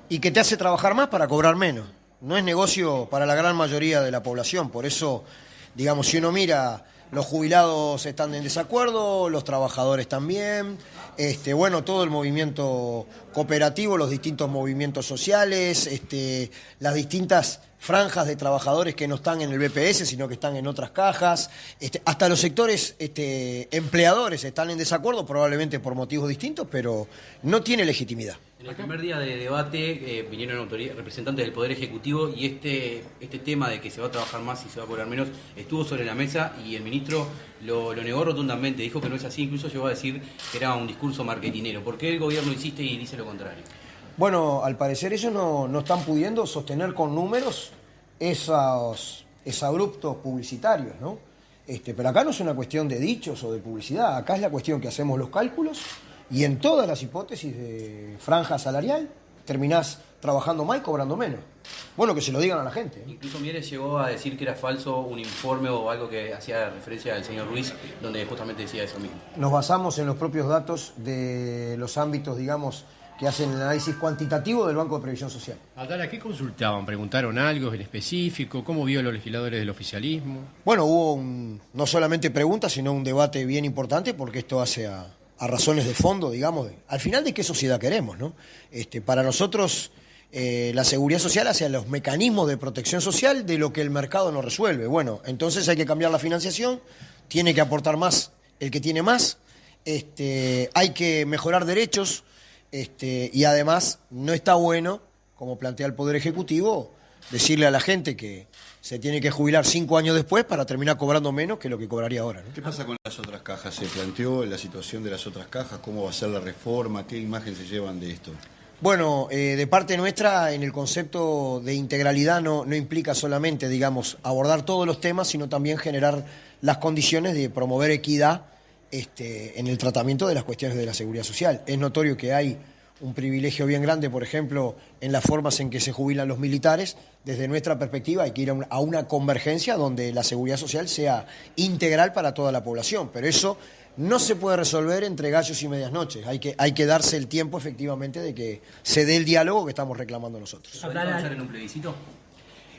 y que te hace trabajar más para cobrar menos. No es negocio para la gran mayoría de la población, por eso, digamos, si uno mira, los jubilados están en desacuerdo, los trabajadores también, bueno, todo el movimiento cooperativo, los distintos movimientos sociales, las distintas franjas de trabajadores que no están en el BPS, sino que están en otras cajas, hasta los sectores empleadores están en desacuerdo, probablemente por motivos distintos, pero no tiene legitimidad. En el primer día de debate vinieron representantes del Poder Ejecutivo y este tema de que se va a trabajar más y se va a cobrar menos estuvo sobre la mesa y el ministro lo negó rotundamente, dijo que no es así, incluso llegó a decir que era un discurso marketinero. ¿Por qué el gobierno insiste y dice lo contrario? Bueno, al parecer ellos no están pudiendo sostener con números esos abruptos publicitarios, ¿no? Pero acá no es una cuestión de dichos o de publicidad, acá es la cuestión que hacemos los cálculos y en todas las hipótesis de franja salarial terminás trabajando más y cobrando menos. Bueno, que se lo digan a la gente, ¿eh? Incluso Mieres llegó a decir que era falso un informe o algo que hacía referencia al señor Ruiz, donde justamente decía eso mismo. Nos basamos en los propios datos de los ámbitos, digamos, que hacen el análisis cuantitativo del Banco de Previsión Social. Abdala, ¿qué consultaban? ¿Preguntaron algo en específico? ¿Cómo vio los legisladores del oficialismo? Bueno, hubo no solamente preguntas, sino un debate bien importante, porque esto hace a razones de fondo, digamos, al final de qué sociedad queremos, ¿no? Para nosotros, la seguridad social hace a los mecanismos de protección social de lo que el mercado no resuelve. Bueno, entonces hay que cambiar la financiación, tiene que aportar más el que tiene más, hay que mejorar derechos, y además no está bueno, como plantea el Poder Ejecutivo, decirle a la gente que se tiene que jubilar 5 años después para terminar cobrando menos que lo que cobraría ahora, ¿no? ¿Qué pasa con las otras cajas? ¿Se planteó la situación de las otras cajas? ¿Cómo va a ser la reforma? ¿Qué imagen se llevan de esto? Bueno, de parte nuestra, en el concepto de integralidad no implica solamente, digamos, abordar todos los temas, sino también generar las condiciones de promover equidad en el tratamiento de las cuestiones de la seguridad social. Es notorio que hay un privilegio bien grande, por ejemplo, en las formas en que se jubilan los militares. Desde nuestra perspectiva hay que ir a una convergencia donde la seguridad social sea integral para toda la población, pero eso no se puede resolver entre gallos y medias noches. Hay que darse el tiempo, efectivamente, de que se dé el diálogo que estamos reclamando nosotros. ¿Puede avanzar en un plebiscito?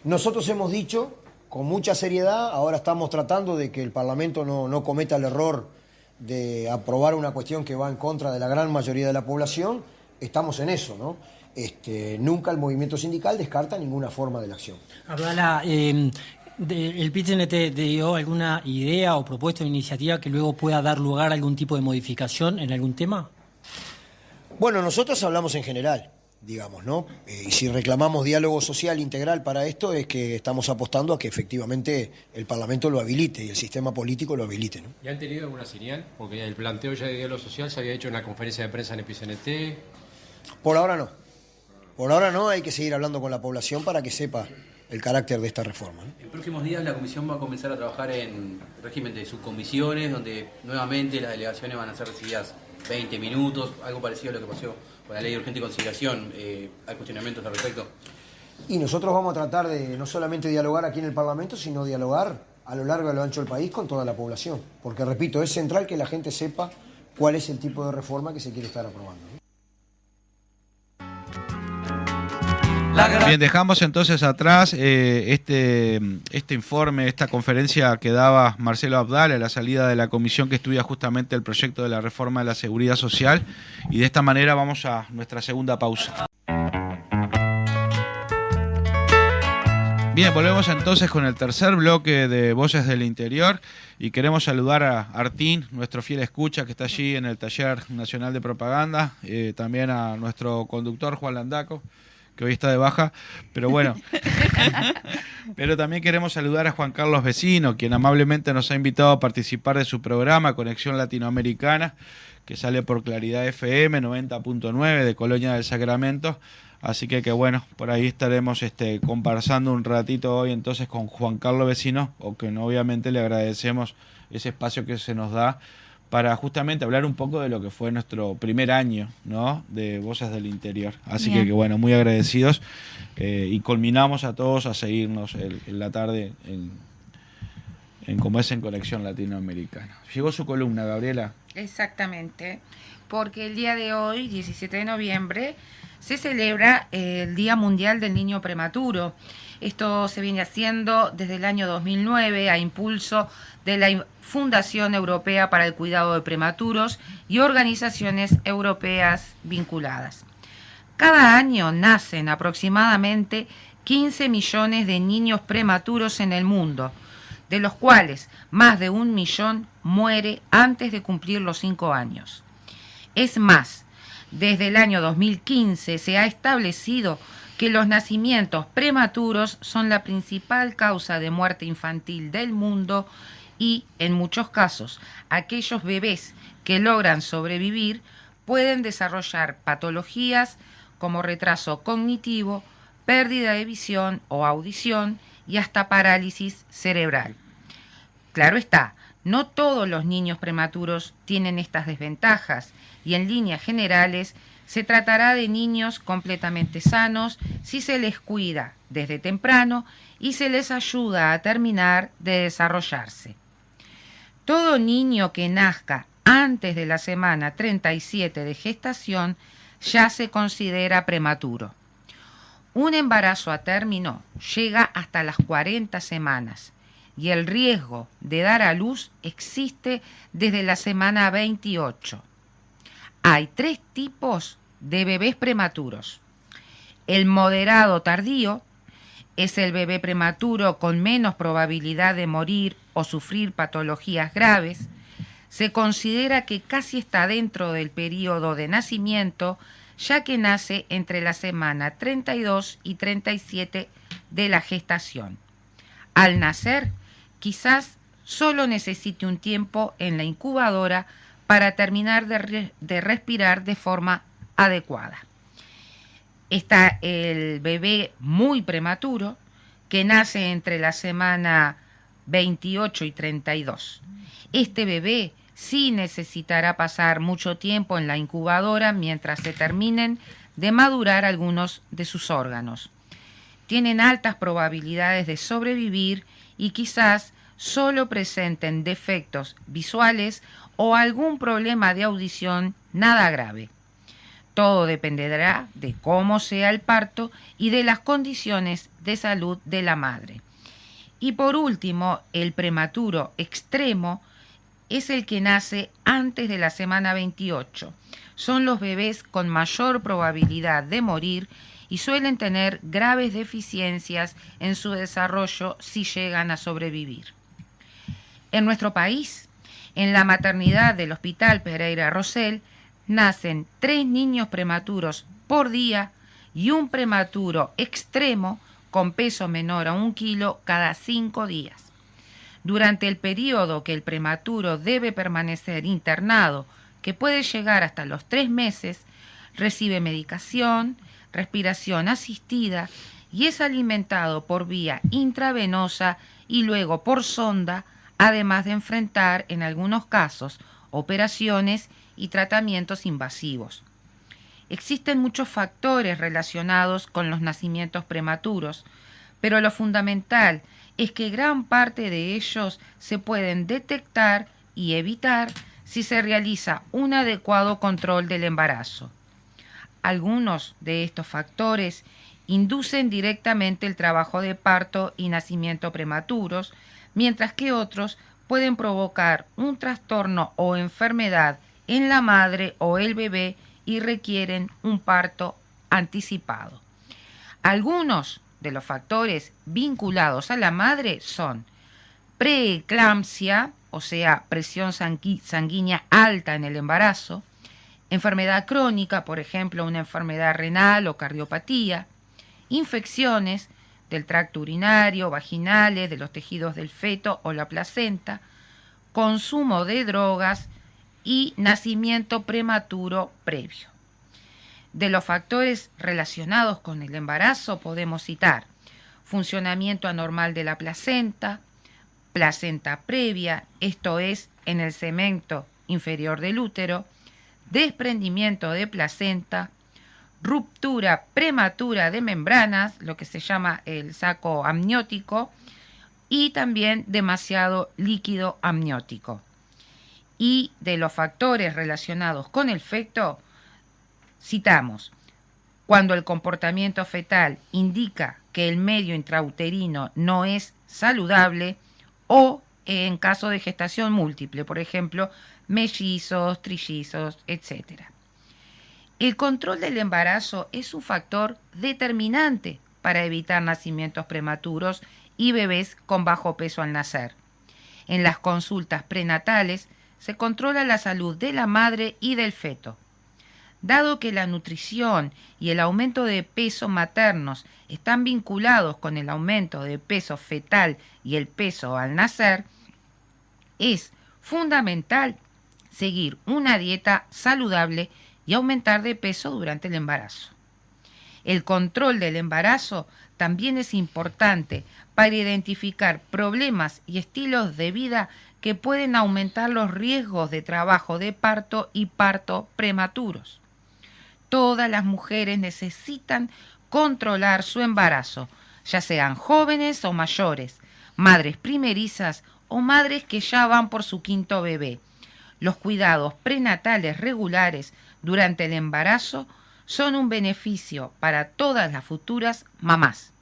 Nosotros hemos dicho, con mucha seriedad, ahora estamos tratando de que el Parlamento no cometa el error de aprobar una cuestión que va en contra de la gran mayoría de la población. Estamos en eso, ¿no? Nunca el movimiento sindical descarta ninguna forma de la acción. Abdala, ¿el PIT-CNT dio alguna idea o propuesta o iniciativa que luego pueda dar lugar a algún tipo de modificación en algún tema? Bueno, nosotros hablamos en general, digamos, ¿no? Y si reclamamos diálogo social integral para esto es que estamos apostando a que efectivamente el Parlamento lo habilite y el sistema político lo habilite, ¿no? ¿Y han tenido alguna señal? Porque el planteo ya de diálogo social se había hecho en una conferencia de prensa en el PIT-CNT. Por ahora no. Por ahora no, hay que seguir hablando con la población para que sepa el carácter de esta reforma, ¿no? En próximos días la Comisión va a comenzar a trabajar en régimen de subcomisiones, donde nuevamente las delegaciones van a ser recibidas 20 minutos, algo parecido a lo que pasó con la ley de urgente consideración. ¿Hay cuestionamientos al respecto? Y nosotros vamos a tratar de no solamente dialogar aquí en el Parlamento, sino dialogar a lo largo y a lo ancho del país con toda la población. Porque, repito, es central que la gente sepa cuál es el tipo de reforma que se quiere estar aprobando, ¿no? Bien, dejamos entonces atrás este informe, esta conferencia que daba Marcelo Abdala a la salida de la comisión que estudia justamente el proyecto de la reforma de la seguridad social, y de esta manera vamos a nuestra segunda pausa. Bien, volvemos entonces con el tercer bloque de Voces del Interior y queremos saludar a Artín, nuestro fiel escucha que está allí en el Taller Nacional de Propaganda, también a nuestro conductor Juan Landaco, que hoy está de baja, pero bueno. Pero también queremos saludar a Juan Carlos Vecino, quien amablemente nos ha invitado a participar de su programa Conexión Latinoamericana, que sale por Claridad FM 90.9 de Colonia del Sacramento. Así que bueno, por ahí estaremos conversando un ratito hoy entonces con Juan Carlos Vecino, o que obviamente le agradecemos ese espacio que se nos da para justamente hablar un poco de lo que fue nuestro primer año, ¿no?, de Voces del Interior. Así que bueno, muy agradecidos, y culminamos a todos a seguirnos en la tarde en como es en Conexión Latinoamericana. Llegó su columna, Gabriela. Exactamente, porque el día de hoy, 17 de noviembre, se celebra el Día Mundial del Niño Prematuro. Esto se viene haciendo desde el año 2009 a impulso de la Fundación Europea para el Cuidado de Prematuros y organizaciones europeas vinculadas. Cada año nacen aproximadamente 15 millones de niños prematuros en el mundo, de los cuales más de 1 millón muere antes de cumplir los 5 años. Es más, desde el año 2015 se ha establecido que los nacimientos prematuros son la principal causa de muerte infantil del mundo y, en muchos casos, aquellos bebés que logran sobrevivir pueden desarrollar patologías como retraso cognitivo, pérdida de visión o audición y hasta parálisis cerebral. Claro está, no todos los niños prematuros tienen estas desventajas y en líneas generales se tratará de niños completamente sanos si se les cuida desde temprano y se les ayuda a terminar de desarrollarse. Todo niño que nazca antes de la semana 37 de gestación ya se considera prematuro. Un embarazo a término llega hasta las 40 semanas y el riesgo de dar a luz existe desde la semana 28. Hay 3 tipos de bebés prematuros. El moderado tardío es el bebé prematuro con menos probabilidad de morir o sufrir patologías graves. Se considera que casi está dentro del periodo de nacimiento, ya que nace entre la semana 32 y 37 de la gestación. Al nacer, quizás solo necesite un tiempo en la incubadora para terminar de respirar de forma adecuada. Está el bebé muy prematuro, que nace entre la semana 28 y 32. Este bebé sí necesitará pasar mucho tiempo en la incubadora mientras se terminen de madurar algunos de sus órganos. Tienen altas probabilidades de sobrevivir y quizás solo presenten defectos visuales o algún problema de audición nada grave. Todo dependerá de cómo sea el parto y de las condiciones de salud de la madre. Y por último, el prematuro extremo es el que nace antes de la semana 28. Son los bebés con mayor probabilidad de morir y suelen tener graves deficiencias en su desarrollo si llegan a sobrevivir. En nuestro país, en la maternidad del Hospital Pereira Rosell, nacen 3 niños prematuros por día y un prematuro extremo con peso menor a 1 kilo cada 5 días. Durante el periodo que el prematuro debe permanecer internado, que puede llegar hasta los 3 meses, recibe medicación, respiración asistida y es alimentado por vía intravenosa y luego por sonda, además de enfrentar en algunos casos operaciones y tratamientos invasivos. Existen muchos factores relacionados con los nacimientos prematuros, pero lo fundamental es que gran parte de ellos se pueden detectar y evitar si se realiza un adecuado control del embarazo. Algunos de estos factores inducen directamente el trabajo de parto y nacimiento prematuros, mientras que otros pueden provocar un trastorno o enfermedad en la madre o el bebé y requieren un parto anticipado. Algunos de los factores vinculados a la madre son preeclampsia, o sea, presión sanguínea alta en el embarazo, enfermedad crónica, por ejemplo, una enfermedad renal o cardiopatía, infecciones del tracto urinario, vaginales, de los tejidos del feto o la placenta, consumo de drogas y nacimiento prematuro previo. De los factores relacionados con el embarazo podemos citar funcionamiento anormal de la placenta, placenta previa, esto es, en el segmento inferior del útero, desprendimiento de placenta, ruptura prematura de membranas, lo que se llama el saco amniótico, y también demasiado líquido amniótico. Y de los factores relacionados con el feto, citamos, cuando el comportamiento fetal indica que el medio intrauterino no es saludable o en caso de gestación múltiple, por ejemplo, mellizos, trillizos, etc. El control del embarazo es un factor determinante para evitar nacimientos prematuros y bebés con bajo peso al nacer. En las consultas prenatales se controla la salud de la madre y del feto. Dado que la nutrición y el aumento de peso maternos están vinculados con el aumento de peso fetal y el peso al nacer, es fundamental seguir una dieta saludable y aumentar de peso durante el embarazo. El control del embarazo también es importante para identificar problemas y estilos de vida que pueden aumentar los riesgos de trabajo de parto y parto prematuros. Todas las mujeres necesitan controlar su embarazo, ya sean jóvenes o mayores, madres primerizas o madres que ya van por su 5º bebé. Los cuidados prenatales regulares durante el embarazo son un beneficio para todas las futuras mamás.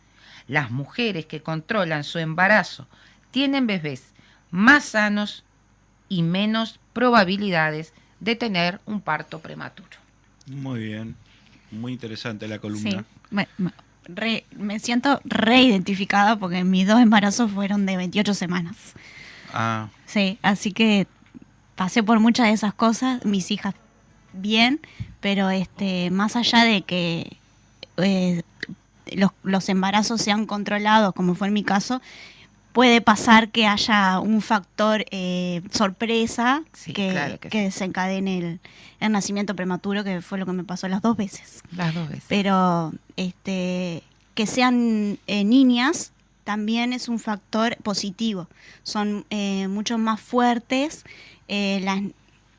Las mujeres que controlan su embarazo tienen bebés más sanos y menos probabilidades de tener un parto prematuro. Muy bien, muy interesante la columna. Sí, me siento reidentificada porque mis 2 embarazos fueron de 28 semanas. Ah, Sí, así que pasé por muchas de esas cosas, mis hijas bien, pero más allá de que los embarazos sean controlados, como fue en mi caso, puede pasar que haya un factor sorpresa que desencadene el nacimiento prematuro, que fue lo que me pasó las 2 veces. Las 2 veces. Pero que sean niñas también es un factor positivo. Son mucho más fuertes,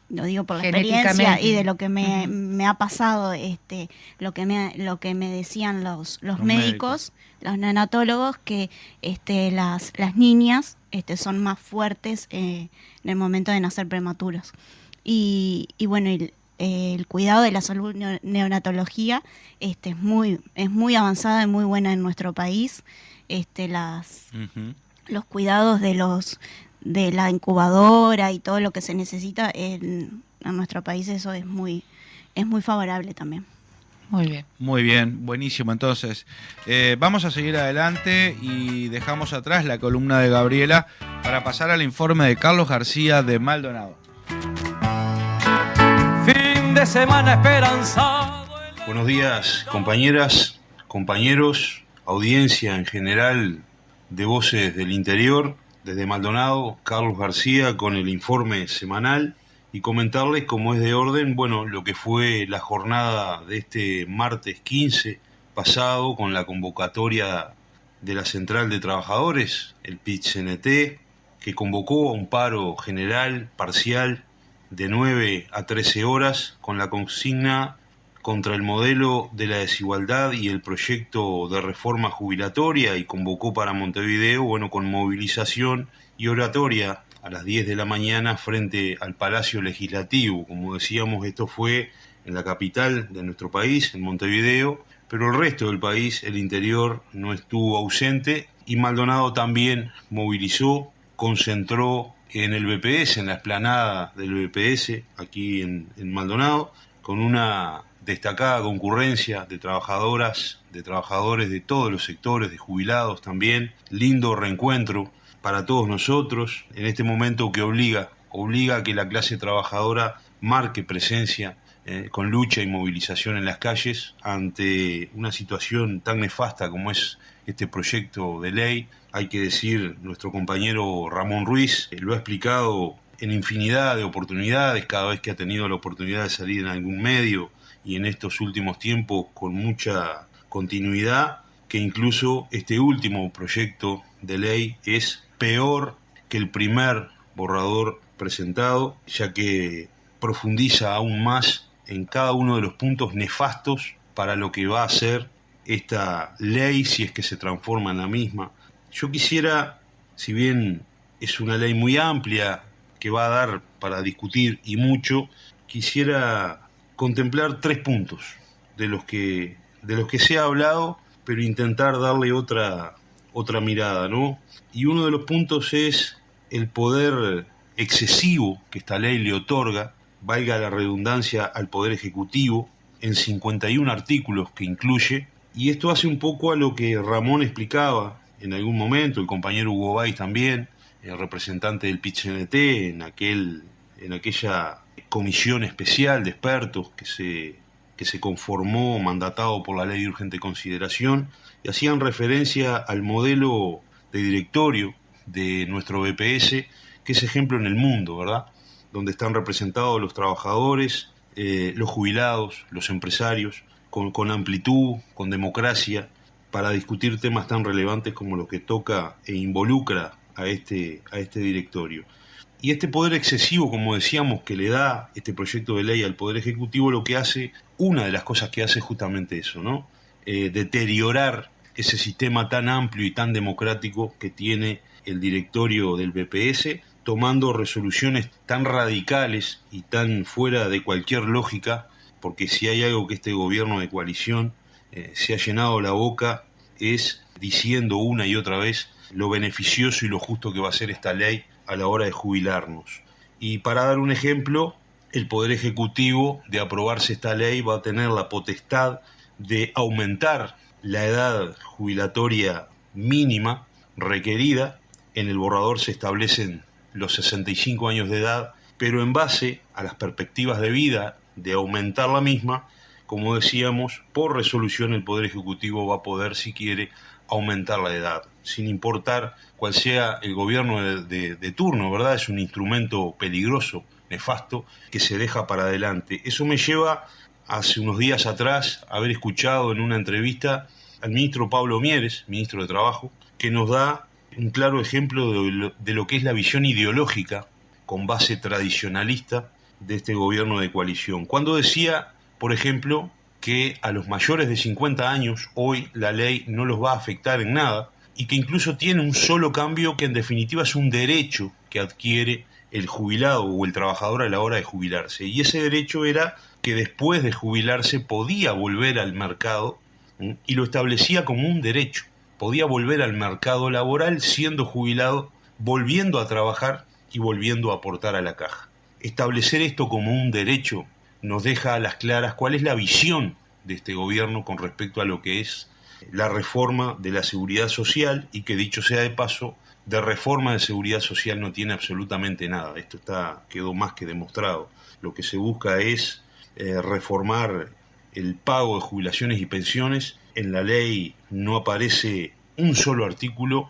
lo digo por la experiencia y de lo que me ha pasado, lo que me decían los médicos, los neonatólogos, que las niñas son más fuertes en el momento de nacer prematuros. Y bueno, el cuidado de la salud neonatología es muy avanzada y muy buena en nuestro país. Los cuidados de la incubadora y todo lo que se necesita en nuestro país, eso es muy favorable también. Muy bien. Muy bien, buenísimo. Entonces, vamos a seguir adelante y dejamos atrás la columna de Gabriela para pasar al informe de Carlos García de Maldonado. Fin de semana esperanzado. Buenos días, compañeras, compañeros, audiencia en general de Voces del Interior. Desde Maldonado, Carlos García con el informe semanal y comentarles, como es de orden, bueno, lo que fue la jornada de este martes 15 pasado con la convocatoria de la Central de Trabajadores, el PIT-CNT, que convocó a un paro general, parcial, de 9 a 13 horas, con la consigna contra el modelo de la desigualdad y el proyecto de reforma jubilatoria, y convocó para Montevideo, bueno, con movilización y oratoria a las 10 de la mañana frente al Palacio Legislativo. Como decíamos, esto fue en la capital de nuestro país, en Montevideo, pero el resto del país, el interior, no estuvo ausente, y Maldonado también movilizó, concentró en el BPS, en la explanada del BPS, aquí en Maldonado, con una destacada concurrencia de trabajadoras, de trabajadores de todos los sectores, de jubilados también. Lindo reencuentro para todos nosotros en este momento que obliga a que la clase trabajadora marque presencia con lucha y movilización en las calles ante una situación tan nefasta como es este proyecto de ley. Hay que decir, nuestro compañero Ramón Ruiz lo ha explicado en infinidad de oportunidades, cada vez que ha tenido la oportunidad de salir en algún medio, y en estos últimos tiempos con mucha continuidad, que incluso este último proyecto de ley es peor que el primer borrador presentado, ya que profundiza aún más en cada uno de los puntos nefastos para lo que va a ser esta ley si es que se transforma en la misma. Yo quisiera, si bien es una ley muy amplia que va a dar para discutir y mucho, quisiera contemplar 3 puntos de los que se ha hablado, pero intentar darle otra mirada, ¿no? Y uno de los puntos es el poder excesivo que esta ley le otorga, valga la redundancia, al Poder Ejecutivo, en 51 artículos que incluye, y esto hace un poco a lo que Ramón explicaba en algún momento, el compañero Hugo Báez también, el representante del PIT-CNT, en aquella comisión especial de expertos que se conformó, mandatado por la Ley de Urgente Consideración, y hacían referencia al modelo de directorio de nuestro BPS, que es ejemplo en el mundo, ¿verdad? Donde están representados los trabajadores, los jubilados, los empresarios, con amplitud, con democracia, para discutir temas tan relevantes como lo que toca e involucra a este directorio. Y este poder excesivo, como decíamos, que le da este proyecto de ley al Poder Ejecutivo, lo que hace, una de las cosas que hace es justamente eso, ¿no? Deteriorar ese sistema tan amplio y tan democrático que tiene el directorio del BPS, tomando resoluciones tan radicales y tan fuera de cualquier lógica, porque si hay algo que este gobierno de coalición se ha llenado la boca es diciendo una y otra vez lo beneficioso y lo justo que va a ser esta ley a la hora de jubilarnos. Y para dar un ejemplo, el Poder Ejecutivo, de aprobarse esta ley, va a tener la potestad de aumentar la edad jubilatoria mínima requerida. En el borrador se establecen los 65 años de edad, pero en base a las perspectivas de vida de aumentar la misma, como decíamos, por resolución el Poder Ejecutivo va a poder, si quiere, aumentar la edad, sin importar cuál sea el gobierno de turno, ¿verdad? Es un instrumento peligroso, nefasto, que se deja para adelante. Eso me lleva, hace unos días atrás, a haber escuchado en una entrevista al ministro Pablo Mieres, ministro de Trabajo, que nos da un claro ejemplo de lo que es la visión ideológica con base tradicionalista de este gobierno de coalición. Cuando decía, por ejemplo, que a los mayores de 50 años hoy la ley no los va a afectar en nada y que incluso tiene un solo cambio que en definitiva es un derecho que adquiere el jubilado o el trabajador a la hora de jubilarse. Y ese derecho era que después de jubilarse podía volver al mercado, y lo establecía como un derecho. Podía volver al mercado laboral siendo jubilado, volviendo a trabajar y volviendo a aportar a la caja. Establecer esto como un derecho nos deja a las claras cuál es la visión de este gobierno con respecto a lo que es la reforma de la seguridad social, y que, dicho sea de paso, de reforma de seguridad social no tiene absolutamente nada. Esto quedó más que demostrado. Lo que se busca es reformar el pago de jubilaciones y pensiones. En la ley no aparece un solo artículo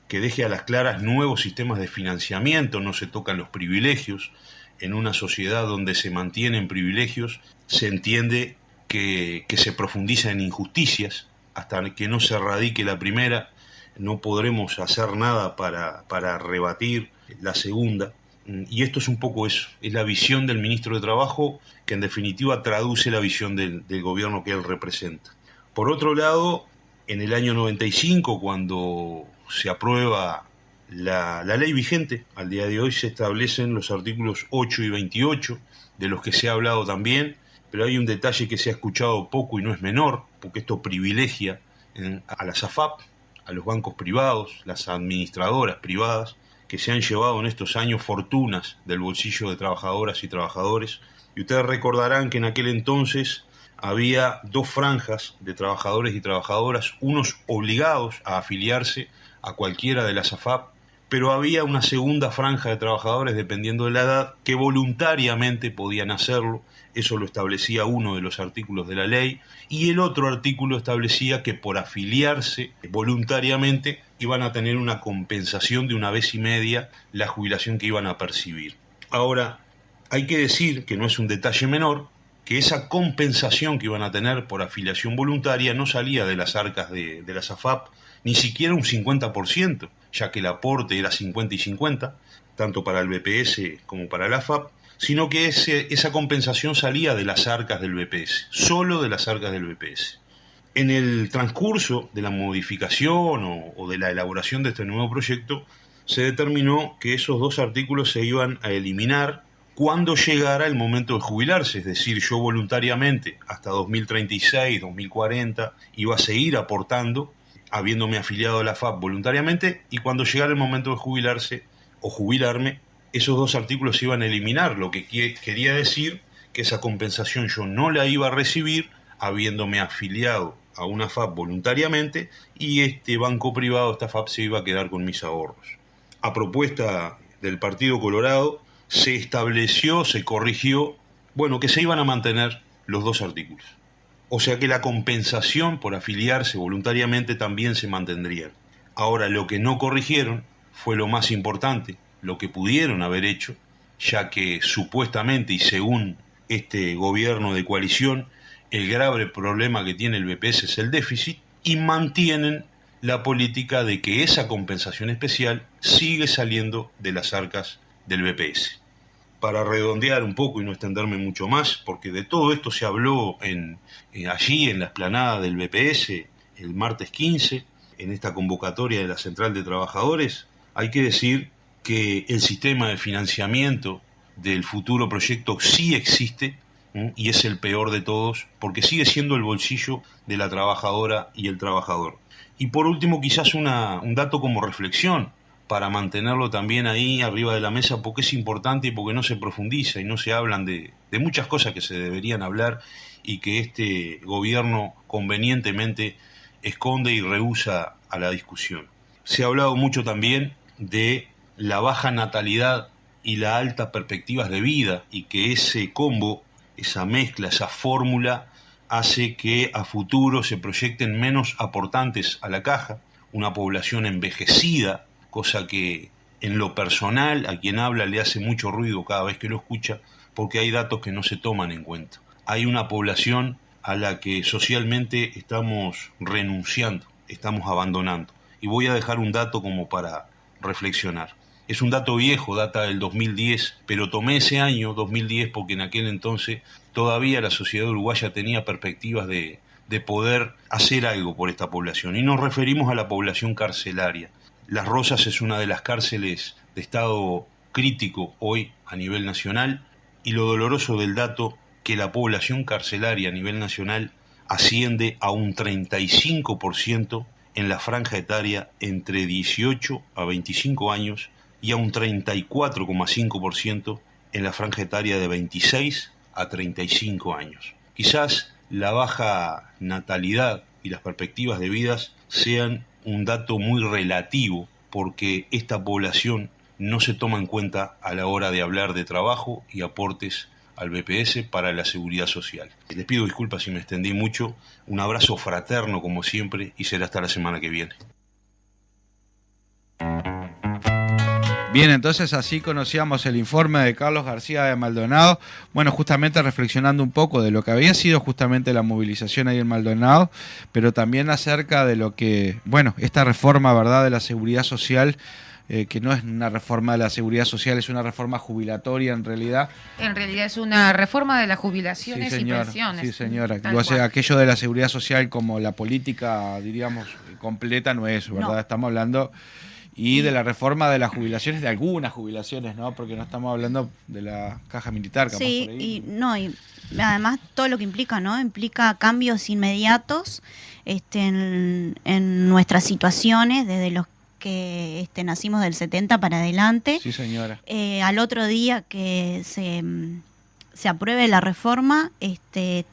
que deje a las claras nuevos sistemas de financiamiento, no se tocan los privilegios. En una sociedad donde se mantienen privilegios, se entiende que se profundiza en injusticias. Hasta que no se erradique la primera, no podremos hacer nada para rebatir la segunda. Y esto es un poco eso, es la visión del ministro de Trabajo, que en definitiva traduce la visión del gobierno que él representa. Por otro lado, en el año 95, cuando se aprueba la ley vigente, al día de hoy se establecen los artículos 8 y 28, de los que se ha hablado también, pero hay un detalle que se ha escuchado poco y no es menor, porque esto privilegia a las AFAP, a los bancos privados, las administradoras privadas, que se han llevado en estos años fortunas del bolsillo de trabajadoras y trabajadores. Y ustedes recordarán que en aquel entonces había dos franjas de trabajadores y trabajadoras, unos obligados a afiliarse a cualquiera de las AFAP, pero había una segunda franja de trabajadores, dependiendo de la edad, que voluntariamente podían hacerlo. Eso lo establecía uno de los artículos de la ley, y el otro artículo establecía que por afiliarse voluntariamente iban a tener una compensación de 1,5 veces la jubilación que iban a percibir. Ahora, hay que decir, que no es un detalle menor, que esa compensación que iban a tener por afiliación voluntaria no salía de las arcas de las AFAP, ni siquiera un 50%, ya que el aporte era 50 y 50, tanto para el BPS como para la AFAP, sino que esa compensación salía de las arcas del BPS, solo de las arcas del BPS. En el transcurso de la modificación o de la elaboración de este nuevo proyecto, se determinó que esos dos artículos se iban a eliminar cuando llegara el momento de jubilarse, es decir, yo voluntariamente hasta 2036, 2040 iba a seguir aportando, habiéndome afiliado a la AFAP voluntariamente, y cuando llegara el momento de jubilarse o jubilarme, esos dos artículos se iban a eliminar, lo que quería decir que esa compensación yo no la iba a recibir habiéndome afiliado a una AFAP voluntariamente, y este banco privado, esta AFAP, se iba a quedar con mis ahorros. A propuesta del Partido Colorado, se estableció, se corrigió, que se iban a mantener los dos artículos. O sea que la compensación por afiliarse voluntariamente también se mantendría. Ahora, lo que no corrigieron fue lo más importante, lo que pudieron haber hecho, ya que supuestamente y según este gobierno de coalición, el grave problema que tiene el BPS es el déficit, y mantienen la política de que esa compensación especial sigue saliendo de las arcas del BPS. Para redondear un poco y no extenderme mucho más, porque de todo esto se habló allí en la explanada del BPS el martes 15, en esta convocatoria de la Central de Trabajadores, hay que decir que el sistema de financiamiento del futuro proyecto sí existe, y es el peor de todos, porque sigue siendo el bolsillo de la trabajadora y el trabajador. Y por último, quizás un dato como reflexión, para mantenerlo también ahí arriba de la mesa, porque es importante y porque no se profundiza y no se hablan de muchas cosas que se deberían hablar y que este gobierno convenientemente esconde y rehúsa a la discusión. Se ha hablado mucho también de la baja natalidad y las altas perspectivas de vida, y que ese combo, esa mezcla, esa fórmula hace que a futuro se proyecten menos aportantes a la caja, una población envejecida, cosa que en lo personal a quien habla le hace mucho ruido cada vez que lo escucha, porque hay datos que no se toman en cuenta. Hay una población a la que socialmente estamos renunciando, estamos abandonando. Y voy a dejar un dato como para reflexionar. Es un dato viejo, data del 2010, pero tomé ese año, 2010, porque en aquel entonces todavía la sociedad uruguaya tenía perspectivas de poder hacer algo por esta población. Y nos referimos a la población carcelaria. Las Rosas es una de las cárceles de estado crítico hoy a nivel nacional, y lo doloroso del dato, que la población carcelaria a nivel nacional asciende a un 35% en la franja etaria entre 18 a 25 años y a un 34,5% en la franja etaria de 26 a 35 años. Quizás la baja natalidad y las perspectivas de vidas sean un dato muy relativo, porque esta población no se toma en cuenta a la hora de hablar de trabajo y aportes al BPS para la seguridad social. Les pido disculpas si me extendí mucho, un abrazo fraterno como siempre y será hasta la semana que viene. Bien, entonces así conocíamos el informe de Carlos García de Maldonado, bueno, justamente reflexionando un poco de lo que había sido justamente la movilización ahí en Maldonado, pero también acerca de lo que, bueno, esta reforma, ¿verdad?, de la seguridad social, que no es una reforma de la seguridad social, es una reforma jubilatoria en realidad. En realidad es una reforma de las jubilaciones y pensiones. Sí, señora. O sea, aquello de la seguridad social como la política, diríamos, completa no es, ¿verdad? No. Estamos hablando... Y de la reforma de las jubilaciones, de algunas jubilaciones, ¿no? Porque no estamos hablando de la caja militar, capaz sí, por ahí. Y además todo lo que implica, ¿no? Implica cambios inmediatos en nuestras situaciones, desde los que nacimos del 70 para adelante. Sí, señora. Al otro día que se apruebe la reforma,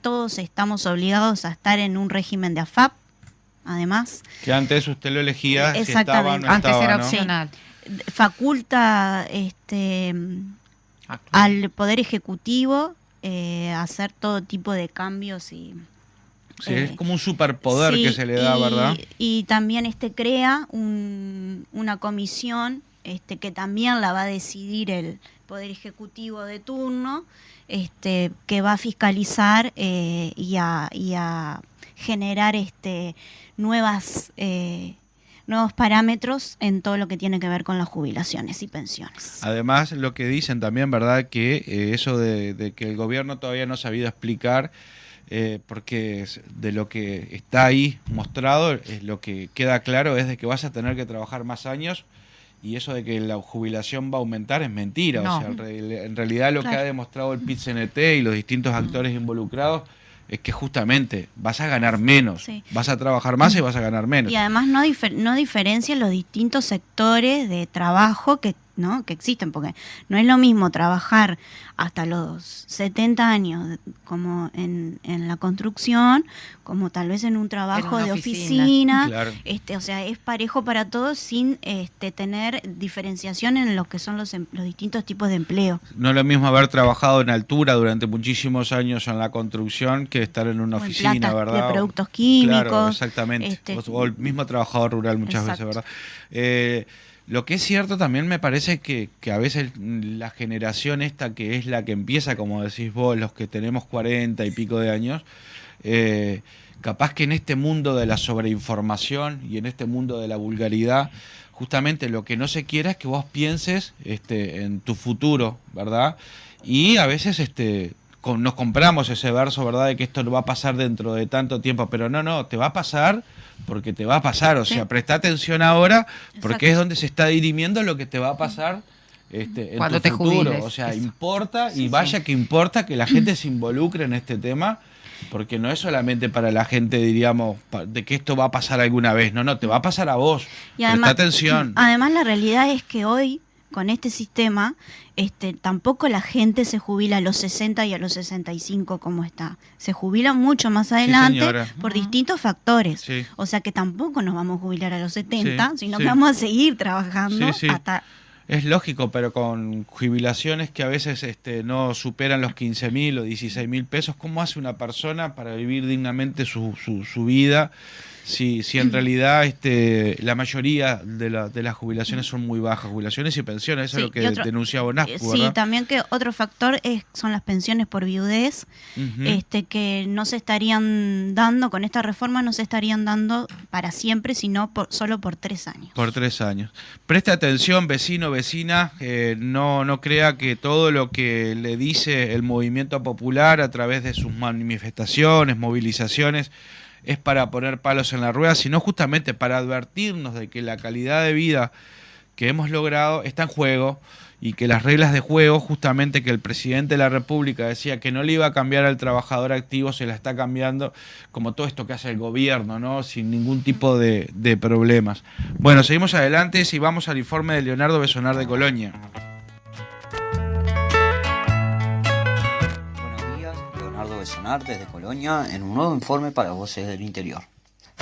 todos estamos obligados a estar en un régimen de AFAP. Además, que antes usted lo elegía, exactamente, si estaba o no antes estaba, era ¿no? opcional. Faculta al Poder Ejecutivo hacer todo tipo de cambios y sí, es como un superpoder que se le da, ¿verdad? Y también crea una comisión que también la va a decidir el Poder Ejecutivo de turno, que va a fiscalizar y a generar nuevos parámetros en todo lo que tiene que ver con las jubilaciones y pensiones. Además, lo que dicen también, ¿verdad?, que eso de que el gobierno todavía no ha sabido explicar, porque de lo que está ahí mostrado, lo que queda claro es de que vas a tener que trabajar más años, y eso de que la jubilación va a aumentar es mentira. No. O sea, en realidad lo que ha demostrado el PIT-CNT y los distintos actores involucrados es que justamente vas a ganar menos, vas a trabajar más y vas a ganar menos. Y además no diferencian los distintos sectores de trabajo que existen, porque no es lo mismo trabajar hasta los 70 años como en la construcción, como tal vez en un trabajo de oficina. Claro. O sea, es parejo para todos sin tener diferenciación en lo que son los distintos tipos de empleo. No es lo mismo haber trabajado en altura durante muchísimos años en la construcción que estar en una oficina, planta, ¿verdad? De productos químicos. Claro, exactamente. O el mismo trabajador rural muchas veces, ¿verdad? Lo que es cierto también me parece que a veces la generación esta, que es la que empieza, como decís vos, los que tenemos 40 y pico de años, capaz que en este mundo de la sobreinformación y en este mundo de la vulgaridad, justamente lo que no se quiera es que vos pienses en tu futuro, ¿verdad? Y a veces nos compramos ese verso, ¿verdad?, de que esto no va a pasar dentro de tanto tiempo, pero no, te va a pasar porque te va a pasar, o sea, presta atención ahora, porque es donde se está dirimiendo lo que te va a pasar en cuando tu te futuro. jubiles. O sea, Eso. importa, Sí, y vaya que importa que la gente se involucre en este tema, porque no es solamente para la gente, diríamos, de que esto va a pasar alguna vez. No, te va a pasar a vos. Y además, Presta atención. Además, la realidad es que hoy, con este sistema, tampoco la gente se jubila a los 60 y a los 65 como está. Se jubila mucho más adelante señora. por distintos factores. Sí. O sea que tampoco nos vamos a jubilar a los 70, Sí, sino sí. que vamos a seguir trabajando Sí, sí. hasta... Es lógico, pero con jubilaciones que a veces no superan los 15.000 o 16.000 pesos, ¿cómo hace una persona para vivir dignamente su vida? Si en realidad la mayoría de las jubilaciones son muy bajas, jubilaciones y pensiones, eso Sí, es lo que y otro- denunciaba NASPU, Sí, ¿verdad? también que otro factor son las pensiones por viudez, Ujú. que no se estarían dando, con esta reforma no se estarían dando para siempre, sino solo por 3 años. Por 3 años. Preste atención, vecino, vecina, no crea que todo lo que le dice el movimiento popular a través de sus manifestaciones, movilizaciones, es para poner palos en la rueda, sino justamente para advertirnos de que la calidad de vida que hemos logrado está en juego, y que las reglas de juego, justamente que el presidente de la República decía que no le iba a cambiar al trabajador activo, se la está cambiando, como todo esto que hace el gobierno, ¿no? Sin ningún tipo de problemas. Bueno, seguimos adelante y vamos al informe de Leonardo Besonar de Colonia. Buenos días, Leonardo Besonar desde Colonia en un nuevo informe para Voces del Interior.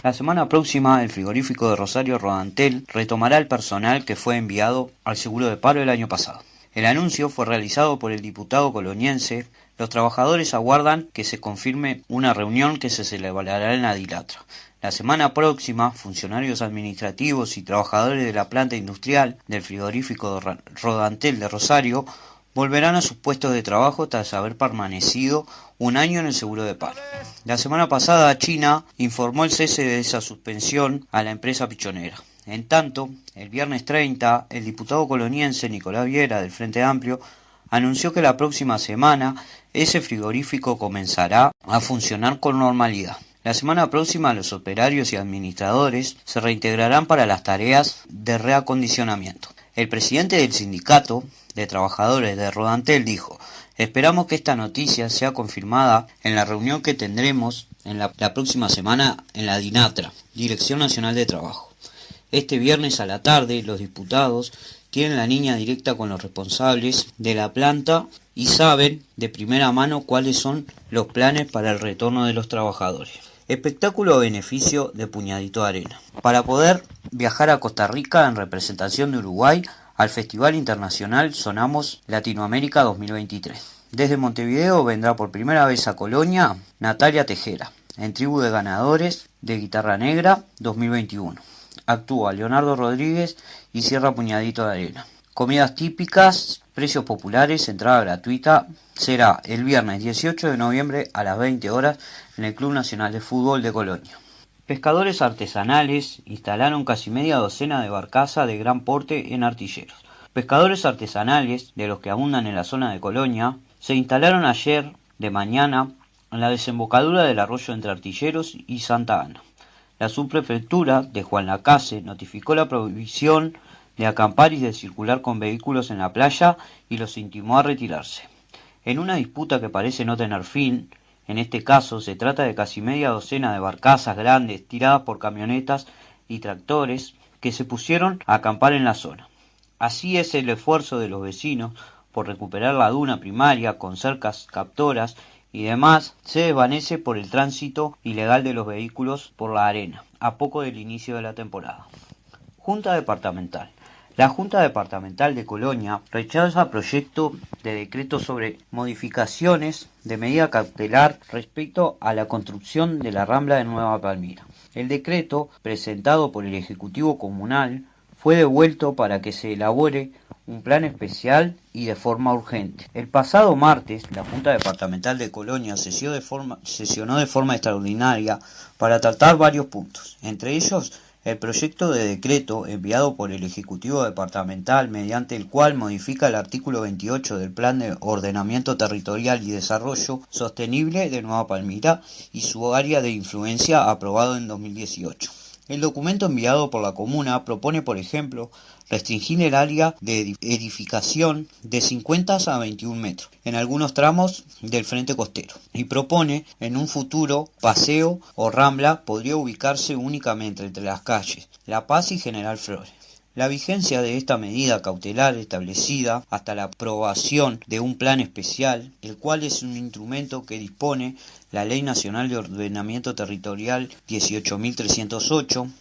La semana próxima, el frigorífico de Rosario Rodantel retomará el personal que fue enviado al seguro de paro el año pasado. El anuncio fue realizado por el diputado coloniense. Los trabajadores aguardan que se confirme una reunión que se celebrará en la Dilatra. La semana próxima, funcionarios administrativos y trabajadores de la planta industrial del frigorífico de Rodantel de Rosario volverán a sus puestos de trabajo tras haber permanecido un año en el seguro de paro. La semana pasada, China informó el cese de esa suspensión a la empresa pichonera. En tanto, el viernes 30, el diputado coloniense Nicolás Viera del Frente Amplio anunció que la próxima semana ese frigorífico comenzará a funcionar con normalidad. La semana próxima, los operarios y administradores se reintegrarán para las tareas de reacondicionamiento. El presidente del sindicato de trabajadores de Rodantel dijo: esperamos que esta noticia sea confirmada en la reunión que tendremos en la próxima semana en la DINATRA, Dirección Nacional de Trabajo. Este viernes a la tarde, los diputados tienen la línea directa con los responsables de la planta y saben de primera mano cuáles son los planes para el retorno de los trabajadores. Espectáculo a beneficio de Puñadito de Arena. Para poder viajar a Costa Rica en representación de Uruguay al Festival Internacional Sonamos Latinoamérica 2023. Desde Montevideo vendrá por primera vez a Colonia Natalia Tejera, en Tribu de Ganadores de Guitarra Negra 2021. Actúa Leonardo Rodríguez y cierra Puñadito de Arena. Comidas típicas, precios populares, entrada gratuita. Será el viernes 18 de noviembre a las 20 horas en el Club Nacional de Fútbol de Colonia. Pescadores artesanales instalaron casi media docena de barcazas de gran porte en Artilleros. Pescadores artesanales, de los que abundan en la zona de Colonia, se instalaron ayer de mañana en la desembocadura del arroyo entre Artilleros y Santa Ana. La subprefectura de Juan Lacase notificó la prohibición de acampar y de circular con vehículos en la playa y los intimó a retirarse. En una disputa que parece no tener fin, en este caso se trata de casi media docena de barcazas grandes tiradas por camionetas y tractores que se pusieron a acampar en la zona. Así es el esfuerzo de los vecinos por recuperar la duna primaria con cercas captoras y demás se desvanece por el tránsito ilegal de los vehículos por la arena, a poco del inicio de la temporada. Junta Departamental. La Junta Departamental de Colonia rechaza proyecto de decreto sobre modificaciones de medida cautelar respecto a la construcción de la Rambla de Nueva Palmira. El decreto, presentado por el Ejecutivo Comunal, fue devuelto para que se elabore un plan especial y de forma urgente. El pasado martes, la Junta Departamental de Colonia sesionó de forma extraordinaria para tratar varios puntos, entre ellos el proyecto de decreto enviado por el Ejecutivo Departamental mediante el cual modifica el artículo 28 del Plan de Ordenamiento Territorial y Desarrollo Sostenible de Nueva Palmira y su área de influencia aprobado en 2018. El documento enviado por la comuna propone, por ejemplo, restringir el área de edificación de 50 a 21 metros en algunos tramos del frente costero y propone en un futuro paseo o rambla podría ubicarse únicamente entre las calles La Paz y General Flores. La vigencia de esta medida cautelar establecida hasta la aprobación de un plan especial, el cual es un instrumento que dispone la Ley Nacional de Ordenamiento Territorial 18.308,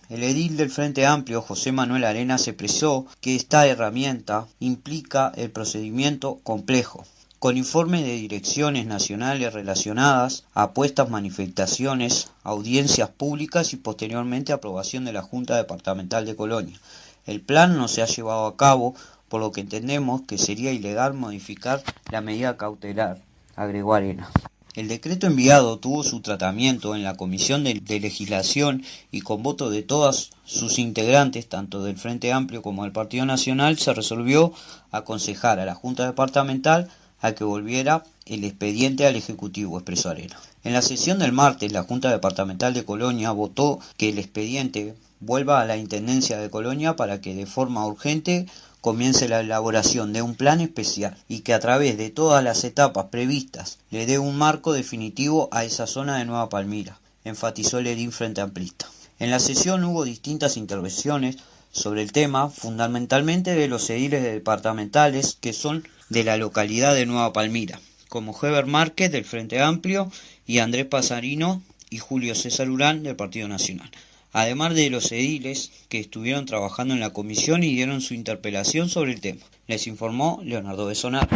el edil del Frente Amplio, José Manuel Arenas, expresó que esta herramienta implica el procedimiento complejo, con informes de direcciones nacionales relacionadas a apuestas, manifestaciones, audiencias públicas y posteriormente aprobación de la Junta Departamental de Colonia. El plan no se ha llevado a cabo, por lo que entendemos que sería ilegal modificar la medida cautelar, agregó Arenas. El decreto enviado tuvo su tratamiento en la Comisión de Legislación y con voto de todas sus integrantes, tanto del Frente Amplio como del Partido Nacional, se resolvió aconsejar a la Junta Departamental a que volviera el expediente al Ejecutivo, expresó Arenas. En la sesión del martes, la Junta Departamental de Colonia votó que el expediente vuelva a la Intendencia de Colonia para que de forma urgente comience la elaboración de un plan especial y que a través de todas las etapas previstas le dé un marco definitivo a esa zona de Nueva Palmira, enfatizó el edil Frente Amplista. En la sesión hubo distintas intervenciones sobre el tema, fundamentalmente de los ediles departamentales que son de la localidad de Nueva Palmira, como Heber Márquez del Frente Amplio y Andrés Pasarino y Julio César Urán del Partido Nacional, además de los ediles que estuvieron trabajando en la comisión y dieron su interpelación sobre el tema. Les informó Leonardo Besonar.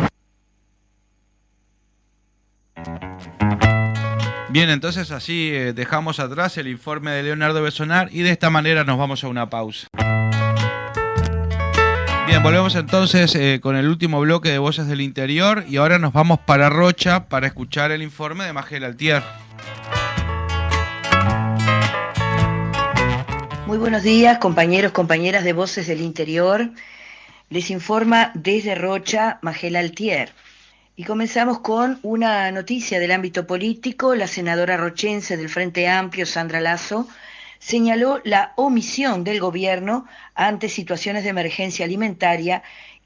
Bien, entonces así dejamos atrás el informe de Leonardo Besonar y de esta manera nos vamos a una pausa. Bien, volvemos entonces con el último bloque de Voces del Interior y ahora nos vamos para Rocha para escuchar el informe de Magela Altier. Muy buenos días, compañeros, compañeras de Voces del Interior. Les informa desde Rocha Magela Altier. Y comenzamos con una noticia del ámbito político. La senadora rochense del Frente Amplio, Sandra Lasso, señaló la omisión del gobierno ante situaciones de emergencia alimentaria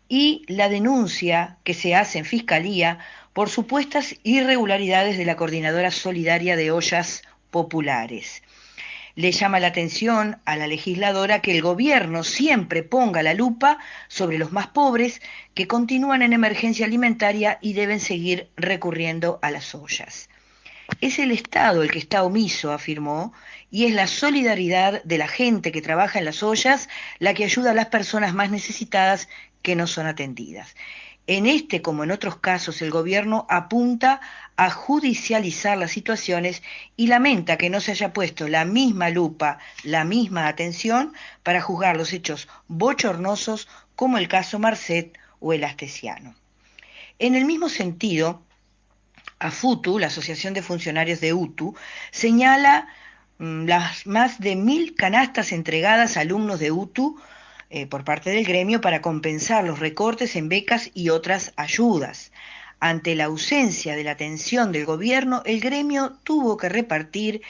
y la denuncia que se hace en Fiscalía por supuestas irregularidades de la Coordinadora Solidaria de Ollas Populares. Le llama la atención a la legisladora que el gobierno siempre ponga la lupa sobre los más pobres que continúan en emergencia alimentaria y deben seguir recurriendo a las ollas. Es el Estado el que está omiso, afirmó, y es la solidaridad de la gente que trabaja en las ollas la que ayuda a las personas más necesitadas que no son atendidas. En este, como en otros casos, el gobierno apunta a judicializar las situaciones y lamenta que no se haya puesto la misma lupa, la misma atención para juzgar los hechos bochornosos como el caso Marcet o el Astesiano. En el mismo sentido, AFUTU, la Asociación de Funcionarios de UTU, señala las más de 1.000 canastas entregadas a alumnos de UTU por parte del gremio para compensar los recortes en becas y otras ayudas. Ante la ausencia de la atención del gobierno, el gremio tuvo que repartir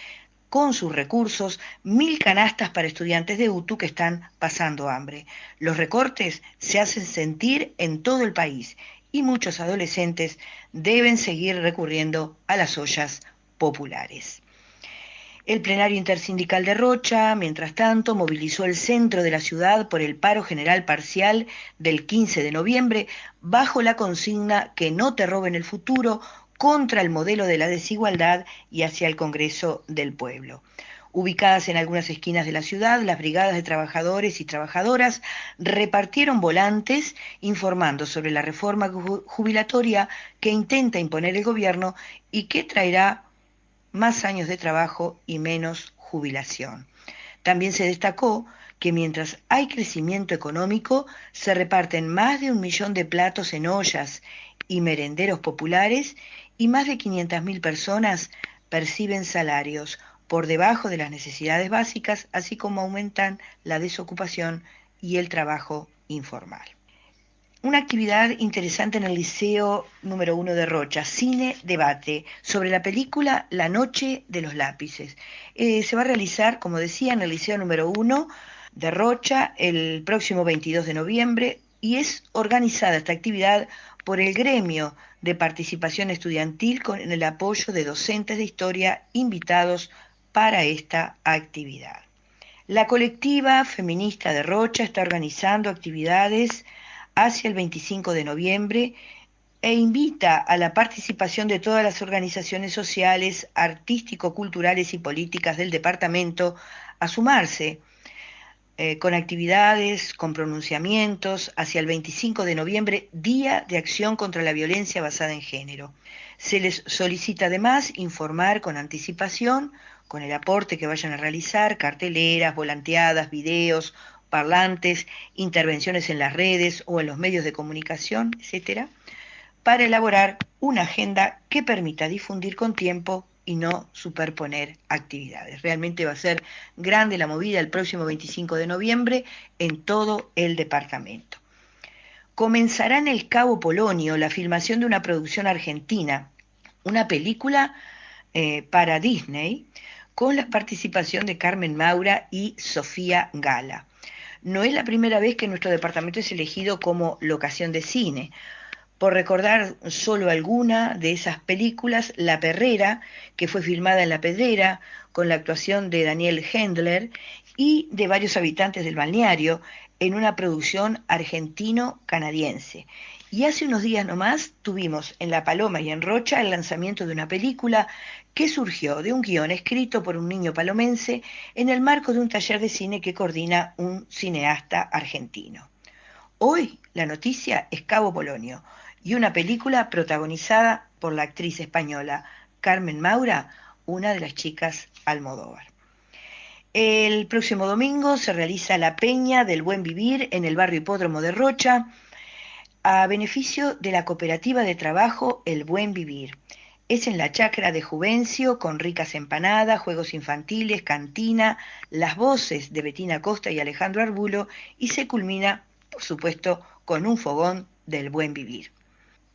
con sus recursos 1.000 canastas para estudiantes de UTU que están pasando hambre. Los recortes se hacen sentir en todo el país y muchos adolescentes deben seguir recurriendo a las ollas populares. El plenario intersindical de Rocha, mientras tanto, movilizó el centro de la ciudad por el paro general parcial del 15 de noviembre bajo la consigna que no te roben el futuro contra el modelo de la desigualdad y hacia el Congreso del Pueblo. Ubicadas en algunas esquinas de la ciudad, las brigadas de trabajadores y trabajadoras repartieron volantes informando sobre la reforma jubilatoria que intenta imponer el gobierno y que traerá más años de trabajo y menos jubilación. También se destacó que mientras hay crecimiento económico, se reparten más de 1 millón de platos en ollas y merenderos populares y más de 500.000 personas perciben salarios por debajo de las necesidades básicas, así como aumentan la desocupación y el trabajo informal. Una actividad interesante en el Liceo número 1 de Rocha, Cine Debate, sobre la película La Noche de los Lápices. Se va a realizar, como decía, en el Liceo número 1 de Rocha el próximo 22 de noviembre y es organizada esta actividad por el gremio de participación estudiantil con el apoyo de docentes de historia invitados para esta actividad. La colectiva feminista de Rocha está organizando actividades hacia el 25 de noviembre e invita a la participación de todas las organizaciones sociales, artístico-culturales y políticas del departamento a sumarse con actividades, con pronunciamientos hacia el 25 de noviembre, Día de Acción contra la Violencia Basada en Género. Se les solicita además informar con anticipación, con el aporte que vayan a realizar, carteleras, volanteadas, videos, parlantes, intervenciones en las redes o en los medios de comunicación, etcétera, para elaborar una agenda que permita difundir con tiempo y no superponer actividades. Realmente va a ser grande la movida el próximo 25 de noviembre en todo el departamento. Comenzará en el Cabo Polonio la filmación de una producción argentina, una película para Disney, con la participación de Carmen Maura y Sofía Gala. No es la primera vez que nuestro departamento es elegido como locación de cine. Por recordar solo alguna de esas películas, La Perrera, que fue filmada en La Pedrera, con la actuación de Daniel Hendler y de varios habitantes del balneario, en una producción argentino-canadiense. Y hace unos días nomás tuvimos en La Paloma y en Rocha el lanzamiento de una película que surgió de un guión escrito por un niño palomense en el marco de un taller de cine que coordina un cineasta argentino. Hoy la noticia es Cabo Polonio y una película protagonizada por la actriz española Carmen Maura, una de las chicas Almodóvar. El próximo domingo se realiza la Peña del Buen Vivir en el barrio Hipódromo de Rocha, a beneficio de la cooperativa de trabajo El Buen Vivir. Es en la chacra de Juvencio, con ricas empanadas, juegos infantiles, cantina, las voces de Betina Costa y Alejandro Arbulo, y se culmina, por supuesto, con un fogón del Buen Vivir.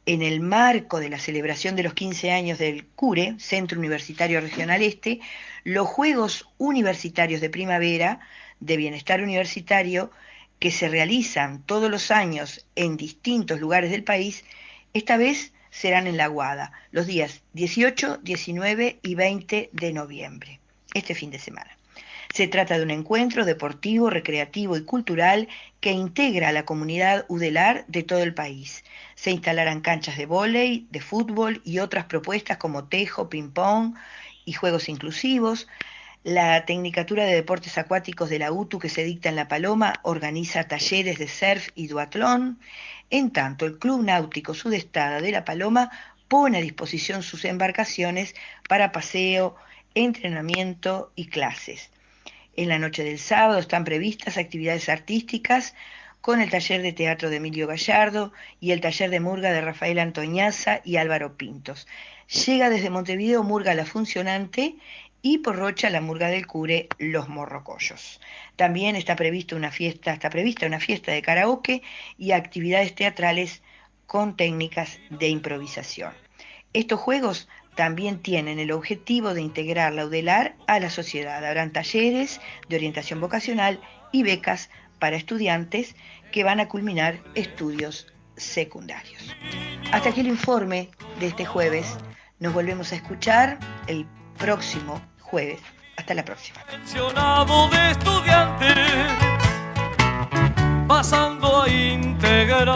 En el marco de la celebración de los 15 años del CURE, Centro Universitario Regional Este, los Juegos Universitarios de Primavera de Bienestar Universitario, que se realizan todos los años en distintos lugares del país, esta vez serán en La Aguada, los días 18, 19 y 20 de noviembre, este fin de semana. Se trata de un encuentro deportivo, recreativo y cultural que integra a la comunidad udelar de todo el país. Se instalarán canchas de vóley, de fútbol y otras propuestas como tejo, ping-pong y juegos inclusivos. La Tecnicatura de Deportes Acuáticos de la UTU, que se dicta en La Paloma, organiza talleres de surf y duatlón. En tanto, el Club Náutico Sudestada de La Paloma pone a disposición sus embarcaciones para paseo, entrenamiento y clases. En la noche del sábado están previstas actividades artísticas con el taller de teatro de Emilio Gallardo y el taller de murga de Rafael Antoñaza y Álvaro Pintos. Llega desde Montevideo Murga La Funcionante y por Rocha la murga del Cure Los Morrocollos. También está prevista una fiesta de karaoke y actividades teatrales con técnicas de improvisación. Estos juegos también tienen el objetivo de integrar la UDELAR a la sociedad. Habrán talleres de orientación vocacional y becas para estudiantes que van a culminar estudios secundarios. Hasta aquí el informe de este jueves. Nos volvemos a escuchar el próximo jueves. Hasta la próxima. Pensionado de estudiantes, pasando a integrar.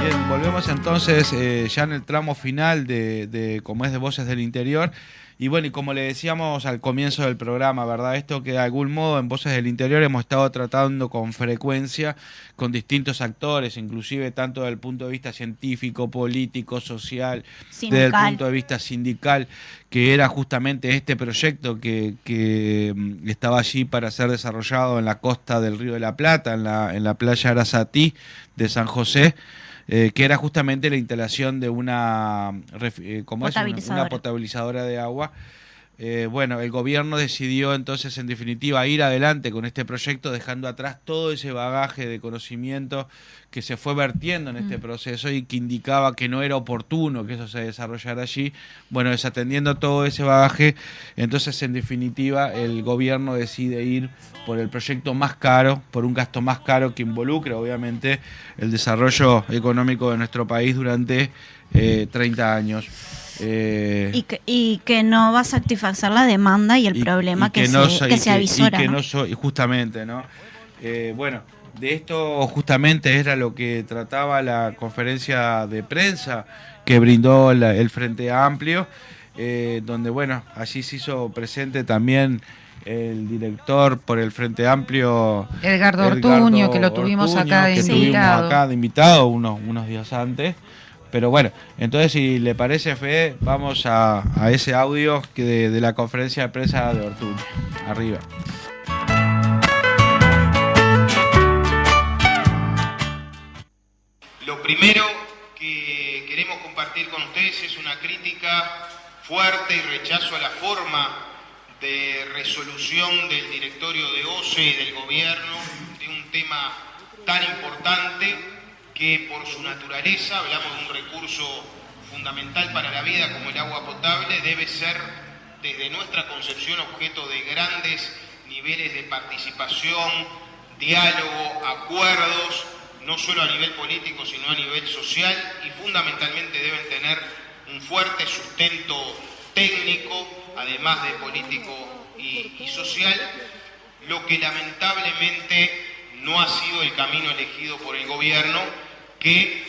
Bien, volvemos entonces ya en el tramo final de como es de Voces del Interior. Y bueno, y como le decíamos al comienzo del programa, ¿verdad? Esto que de algún modo en Voces del Interior hemos estado tratando con frecuencia con distintos actores, inclusive tanto desde el punto de vista científico, político, social, desde el punto de vista sindical, que era justamente este proyecto que estaba allí para ser desarrollado en la costa del Río de la Plata, en la playa Arasatí de San José. Que era justamente la instalación de una potabilizadora de agua bueno, el gobierno decidió entonces en definitiva ir adelante con este proyecto, dejando atrás todo ese bagaje de conocimiento que se fue vertiendo en este proceso y que indicaba que no era oportuno que eso se desarrollara allí. Bueno, desatendiendo todo ese bagaje, entonces en definitiva el gobierno decide ir por el proyecto más caro, por un gasto más caro que involucra obviamente el desarrollo económico de nuestro país durante 30 años. Y que no va a satisfacer la demanda y el problema que se avisora. Y justamente, ¿no? Bueno, de esto justamente era lo que trataba la conferencia de prensa que brindó el Frente Amplio, donde, bueno, allí se hizo presente también el director por el Frente Amplio, Edgardo Ortuño, que lo tuvimos acá de invitado unos días antes. Pero bueno, entonces si le parece, Fede, vamos a ese audio de la conferencia de prensa de Ortuño. Arriba. Lo primero que queremos compartir con ustedes es una crítica fuerte y rechazo a la forma de resolución del directorio de OCE y del gobierno de un tema tan importante que por su naturaleza, hablamos de un recurso fundamental para la vida como el agua potable, debe ser desde nuestra concepción objeto de grandes niveles de participación, diálogo, acuerdos, no solo a nivel político sino a nivel social, y fundamentalmente deben tener un fuerte sustento técnico, además de político y social, lo que lamentablemente no ha sido el camino elegido por el gobierno, que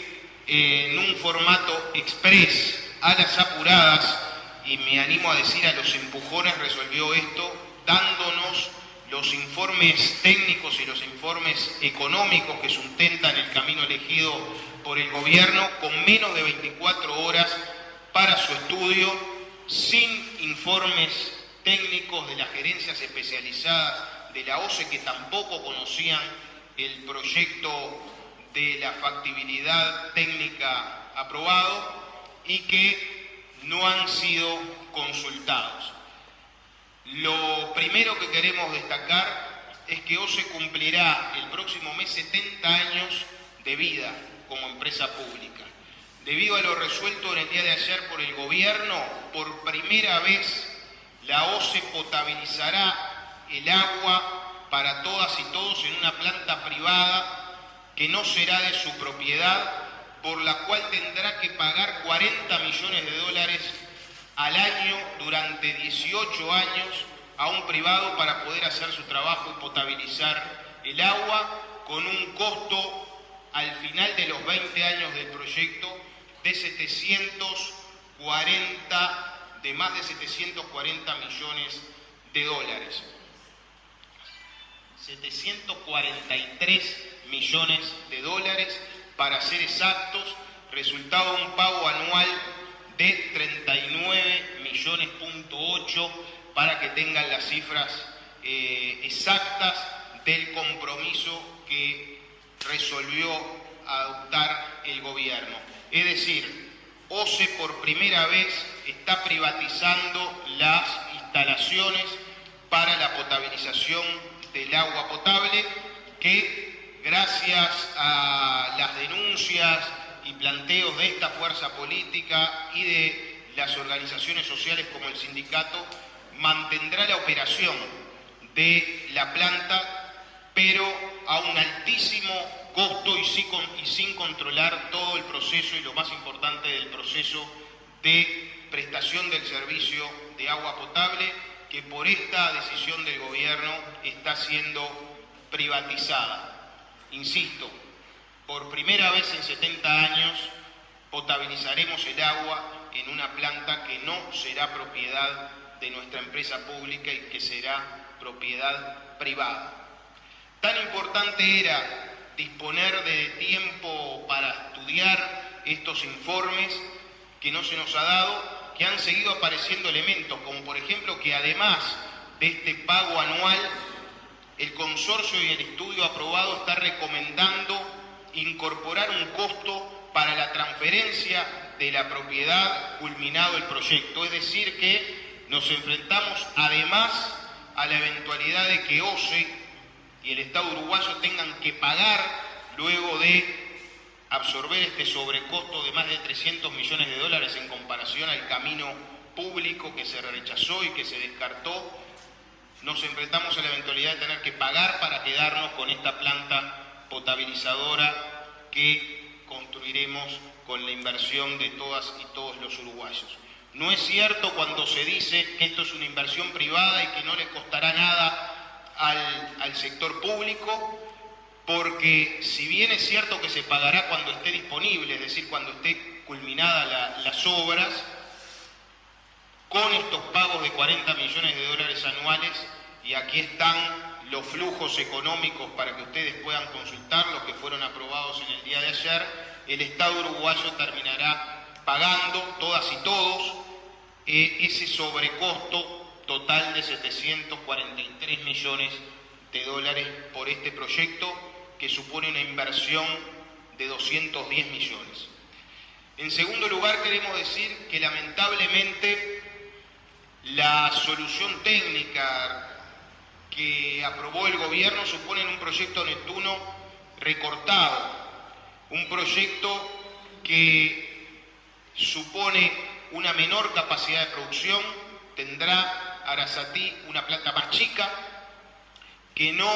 en un formato express, a las apuradas, y me animo a decir a los empujones, resolvió esto, dándonos los informes técnicos y los informes económicos que sustentan el camino elegido por el gobierno, con menos de 24 horas para su estudio, sin informes técnicos de las gerencias especializadas de la OCE, que tampoco conocían el proyecto de la factibilidad técnica aprobado y que no han sido consultados. Lo primero que queremos destacar es que OCE cumplirá el próximo mes 70 años de vida como empresa pública. Debido a lo resuelto en el día de ayer por el gobierno, por primera vez la OCE potabilizará el agua para todas y todos en una planta privada que no será de su propiedad, por la cual tendrá que pagar $40 millones al año durante 18 años a un privado para poder hacer su trabajo y potabilizar el agua, con un costo al final de los 20 años del proyecto de más de 740 millones de dólares. 743 millones de dólares para ser exactos, resultado de un pago anual de 39,8 millones para que tengan las cifras exactas del compromiso que resolvió adoptar el gobierno. Es decir, OCE por primera vez está privatizando las instalaciones para la potabilización del agua potable, que gracias a las denuncias y planteos de esta fuerza política y de las organizaciones sociales como el sindicato, mantendrá la operación de la planta, pero a un altísimo costo y sin controlar todo el proceso y lo más importante del proceso de prestación del servicio de agua potable, que por esta decisión del gobierno está siendo privatizada. Insisto, por primera vez en 70 años potabilizaremos el agua en una planta que no será propiedad de nuestra empresa pública y que será propiedad privada. Tan importante era disponer de tiempo para estudiar estos informes que no se nos ha dado, que han seguido apareciendo elementos, como por ejemplo que además de este pago anual, el consorcio y el estudio aprobado está recomendando incorporar un costo para la transferencia de la propiedad culminado el proyecto, es decir que nos enfrentamos además a la eventualidad de que OCE y el Estado uruguayo tengan que pagar luego de absorber este sobrecosto de más de 300 millones de dólares en comparación al camino público que se rechazó y que se descartó. Nos enfrentamos a la eventualidad de tener que pagar para quedarnos con esta planta potabilizadora que construiremos con la inversión de todas y todos los uruguayos. No es cierto cuando se dice que esto es una inversión privada y que no le costará nada al sector público, porque si bien es cierto que se pagará cuando esté disponible, es decir, cuando esté culminada las obras, con estos pagos de 40 millones de dólares anuales, y aquí están los flujos económicos para que ustedes puedan consultar, los que fueron aprobados en el día de ayer, el Estado uruguayo terminará pagando, todas y todos, ese sobrecosto total de 743 millones de dólares por este proyecto, que supone una inversión de 210 millones. En segundo lugar, queremos decir que lamentablemente la solución técnica que aprobó el gobierno supone un proyecto Neptuno recortado, un proyecto que supone una menor capacidad de producción, tendrá Arasatí una planta más chica, que no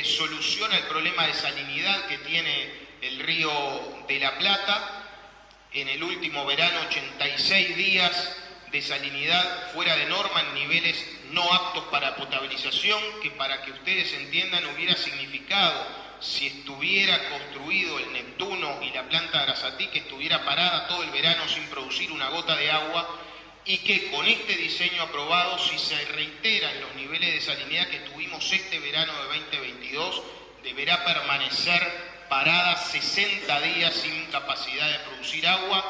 soluciona el problema de salinidad que tiene el río de la Plata. En el último verano, 86 días de salinidad fuera de norma en niveles no aptos para potabilización, que para que ustedes entiendan hubiera significado, si estuviera construido el Neptuno y la planta de Arasatí, que estuviera parada todo el verano sin producir una gota de agua, y que con este diseño aprobado, si se reiteran los niveles de salinidad que tuvimos este verano de 2022, deberá permanecer parada 60 días sin capacidad de producir agua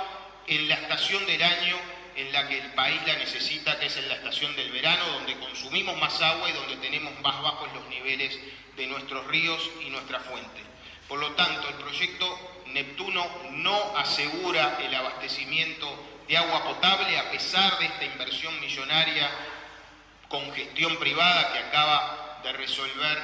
en la estación del año en la que el país la necesita, que es en la estación del verano, donde consumimos más agua y donde tenemos más bajos los niveles de nuestros ríos y nuestra fuente. Por lo tanto, el proyecto Neptuno no asegura el abastecimiento de agua potable, a pesar de esta inversión millonaria con gestión privada que acaba de resolver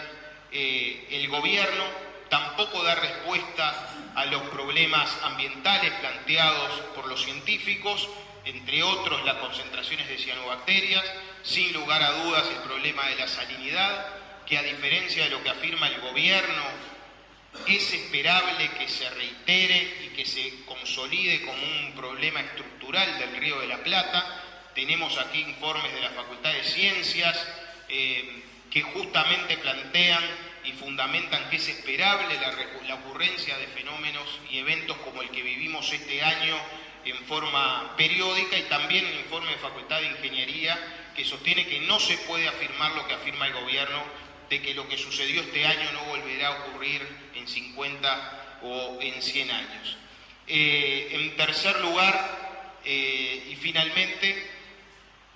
el gobierno. Tampoco da respuesta a los problemas ambientales planteados por los científicos, entre otros las concentraciones de cianobacterias, sin lugar a dudas el problema de la salinidad, que a diferencia de lo que afirma el gobierno, es esperable que se reitere y que se consolide como un problema estructural del Río de la Plata. Tenemos aquí informes de la Facultad de Ciencias que justamente plantean y fundamentan que es esperable la ocurrencia de fenómenos y eventos como el que vivimos este año en forma periódica, y también el informe de Facultad de Ingeniería que sostiene que no se puede afirmar lo que afirma el gobierno, de que lo que sucedió este año no volverá a ocurrir en 50 o en 100 años. En tercer lugar, y finalmente,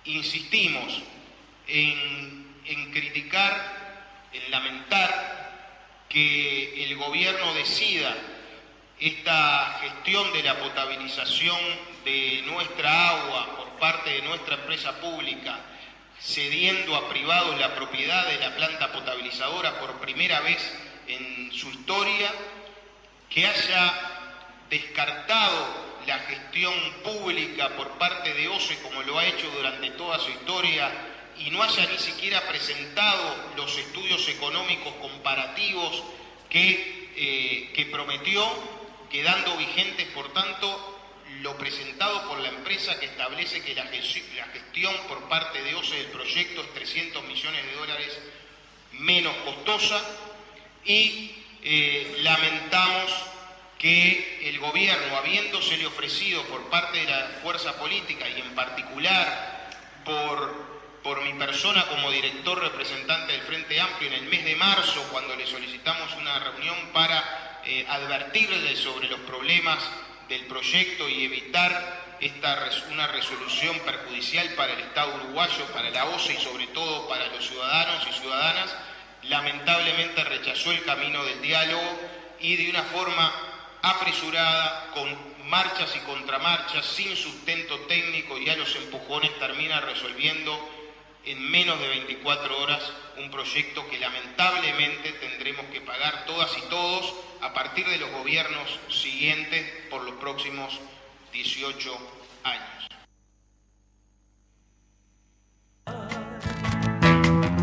insistimos en criticar, en lamentar que el gobierno decida esta gestión de la potabilización de nuestra agua por parte de nuestra empresa pública, cediendo a privados la propiedad de la planta potabilizadora por primera vez en su historia, que haya descartado la gestión pública por parte de OCE como lo ha hecho durante toda su historia, y no haya ni siquiera presentado los estudios económicos comparativos que prometió, quedando vigentes, por tanto, lo presentado por la empresa, que establece que la gestión por parte de OCE del proyecto es 300 millones de dólares menos costosa, y lamentamos que el gobierno, habiéndosele ofrecido por parte de la fuerza política y en particular por mi persona como director representante del Frente Amplio en el mes de marzo, cuando le solicitamos una reunión para advertirle sobre los problemas del proyecto y evitar una resolución perjudicial para el Estado uruguayo, para la OCE y sobre todo para los ciudadanos y ciudadanas, lamentablemente rechazó el camino del diálogo y de una forma apresurada, con marchas y contramarchas, sin sustento técnico y a los empujones termina resolviendo en menos de 24 horas un proyecto que lamentablemente tendremos que pagar todas y todos a partir de los gobiernos siguientes por los próximos 18 años.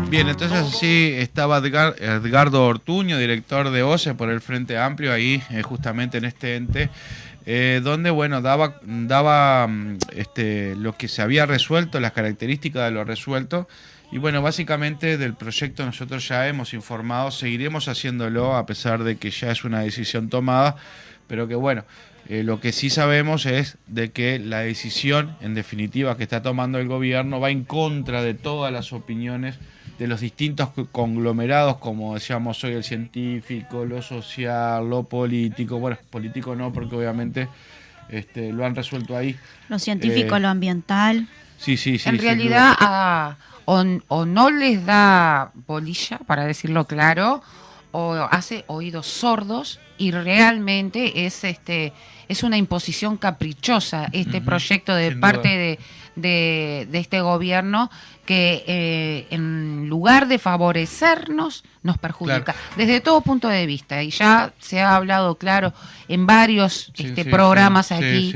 Bien, entonces así estaba Edgardo Ortuño, director de OCE por el Frente Amplio, ahí justamente en este ente, donde bueno daba lo que se había resuelto, las características de lo resuelto, y bueno, básicamente del proyecto nosotros ya hemos informado, seguiremos haciéndolo a pesar de que ya es una decisión tomada, pero que bueno, lo que sí sabemos es de que la decisión en definitiva que está tomando el gobierno va en contra de todas las opiniones de los distintos conglomerados, como decíamos hoy, el científico, lo social, lo político. Bueno, político no, porque obviamente lo han resuelto ahí. Lo científico, lo ambiental. Sí. En realidad, o no les da bolilla, para decirlo claro, o hace oídos sordos, y realmente es una imposición caprichosa proyecto de parte de este gobierno, que en lugar de favorecernos nos perjudica, claro, desde todo punto de vista, y ya se ha hablado claro en varios programas aquí.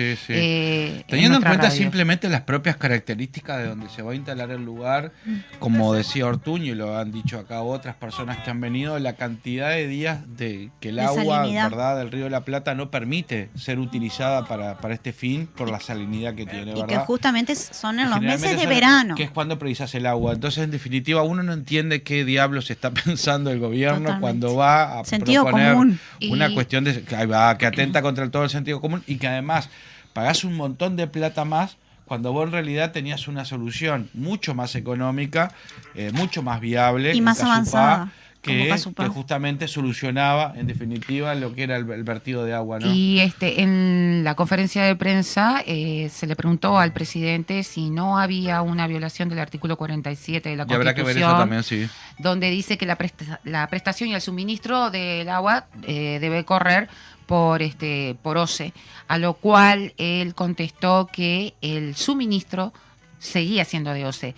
Teniendo en cuenta radio, simplemente las propias características de donde se va a instalar el lugar, como decía Ortuño y lo han dicho acá otras personas que han venido, la cantidad de días de que el agua, ¿verdad?, del Río de la Plata no permite ser utilizada para este fin por la salinidad que tiene, ¿verdad? Y que justamente son en los meses de verano, que es cuando precisas el agua. Entonces, en definitiva, uno no entiende qué diablos está pensando el gobierno cuando va a proponer una cuestión que atenta contra todo el sentido común, y que además pagás un montón de plata más cuando vos en realidad tenías una solución mucho más económica, mucho más viable y más avanzada, que justamente solucionaba en definitiva lo que era el vertido de agua, ¿no? Y en la conferencia de prensa se le preguntó al presidente si no había una violación del artículo 47 de la Constitución, habrá que ver eso también, sí, donde dice que la prestación y el suministro del agua debe correr por OCE, a lo cual él contestó que el suministro seguía siendo de OCE.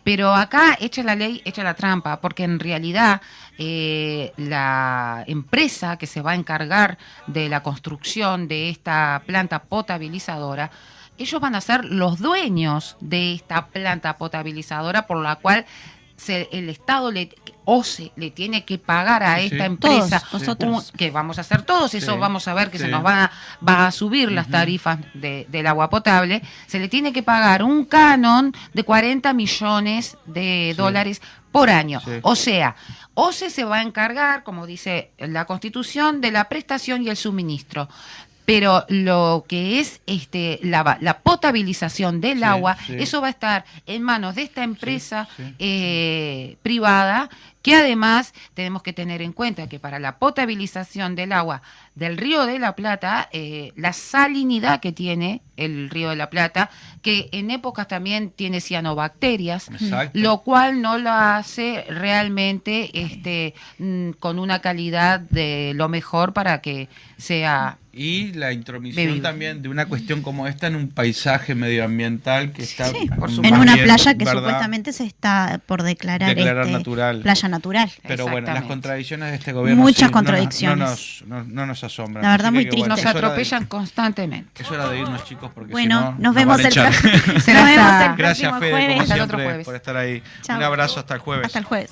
Pero acá echa la ley, echa la trampa, porque en realidad la empresa que se va a encargar de la construcción de esta planta potabilizadora, ellos van a ser los dueños de esta planta potabilizadora, por la cual el Estado OCE le tiene que pagar a esta empresa, todos, nosotros, que vamos a hacer todos, eso vamos a ver que se nos va a subir las tarifas del agua potable, se le tiene que pagar un canon de 40 millones de dólares por año. O sea, OCE se va a encargar, como dice la Constitución, de la prestación y el suministro. Pero lo que es la potabilización del agua, eso va a estar en manos de esta empresa privada, que además tenemos que tener en cuenta que para la potabilización del agua del Río de la Plata, la salinidad que tiene el Río de la Plata, que en épocas también tiene cianobacterias, lo cual no lo hace realmente con una calidad de lo mejor para que sea... Y la intromisión también de una cuestión como esta en un paisaje medioambiental que está en una playa que supuestamente se está por declarar natural. Playa natural. Pero bueno, las contradicciones de este gobierno muchas contradicciones. No nos asombran. La verdad, muy triste. Nos atropellan constantemente. Es hora de irnos, chicos, porque bueno, si nos vemos el próximo Gracias, Fede, jueves. como siempre, por estar ahí. Chau. Un abrazo hasta el jueves. Hasta el jueves.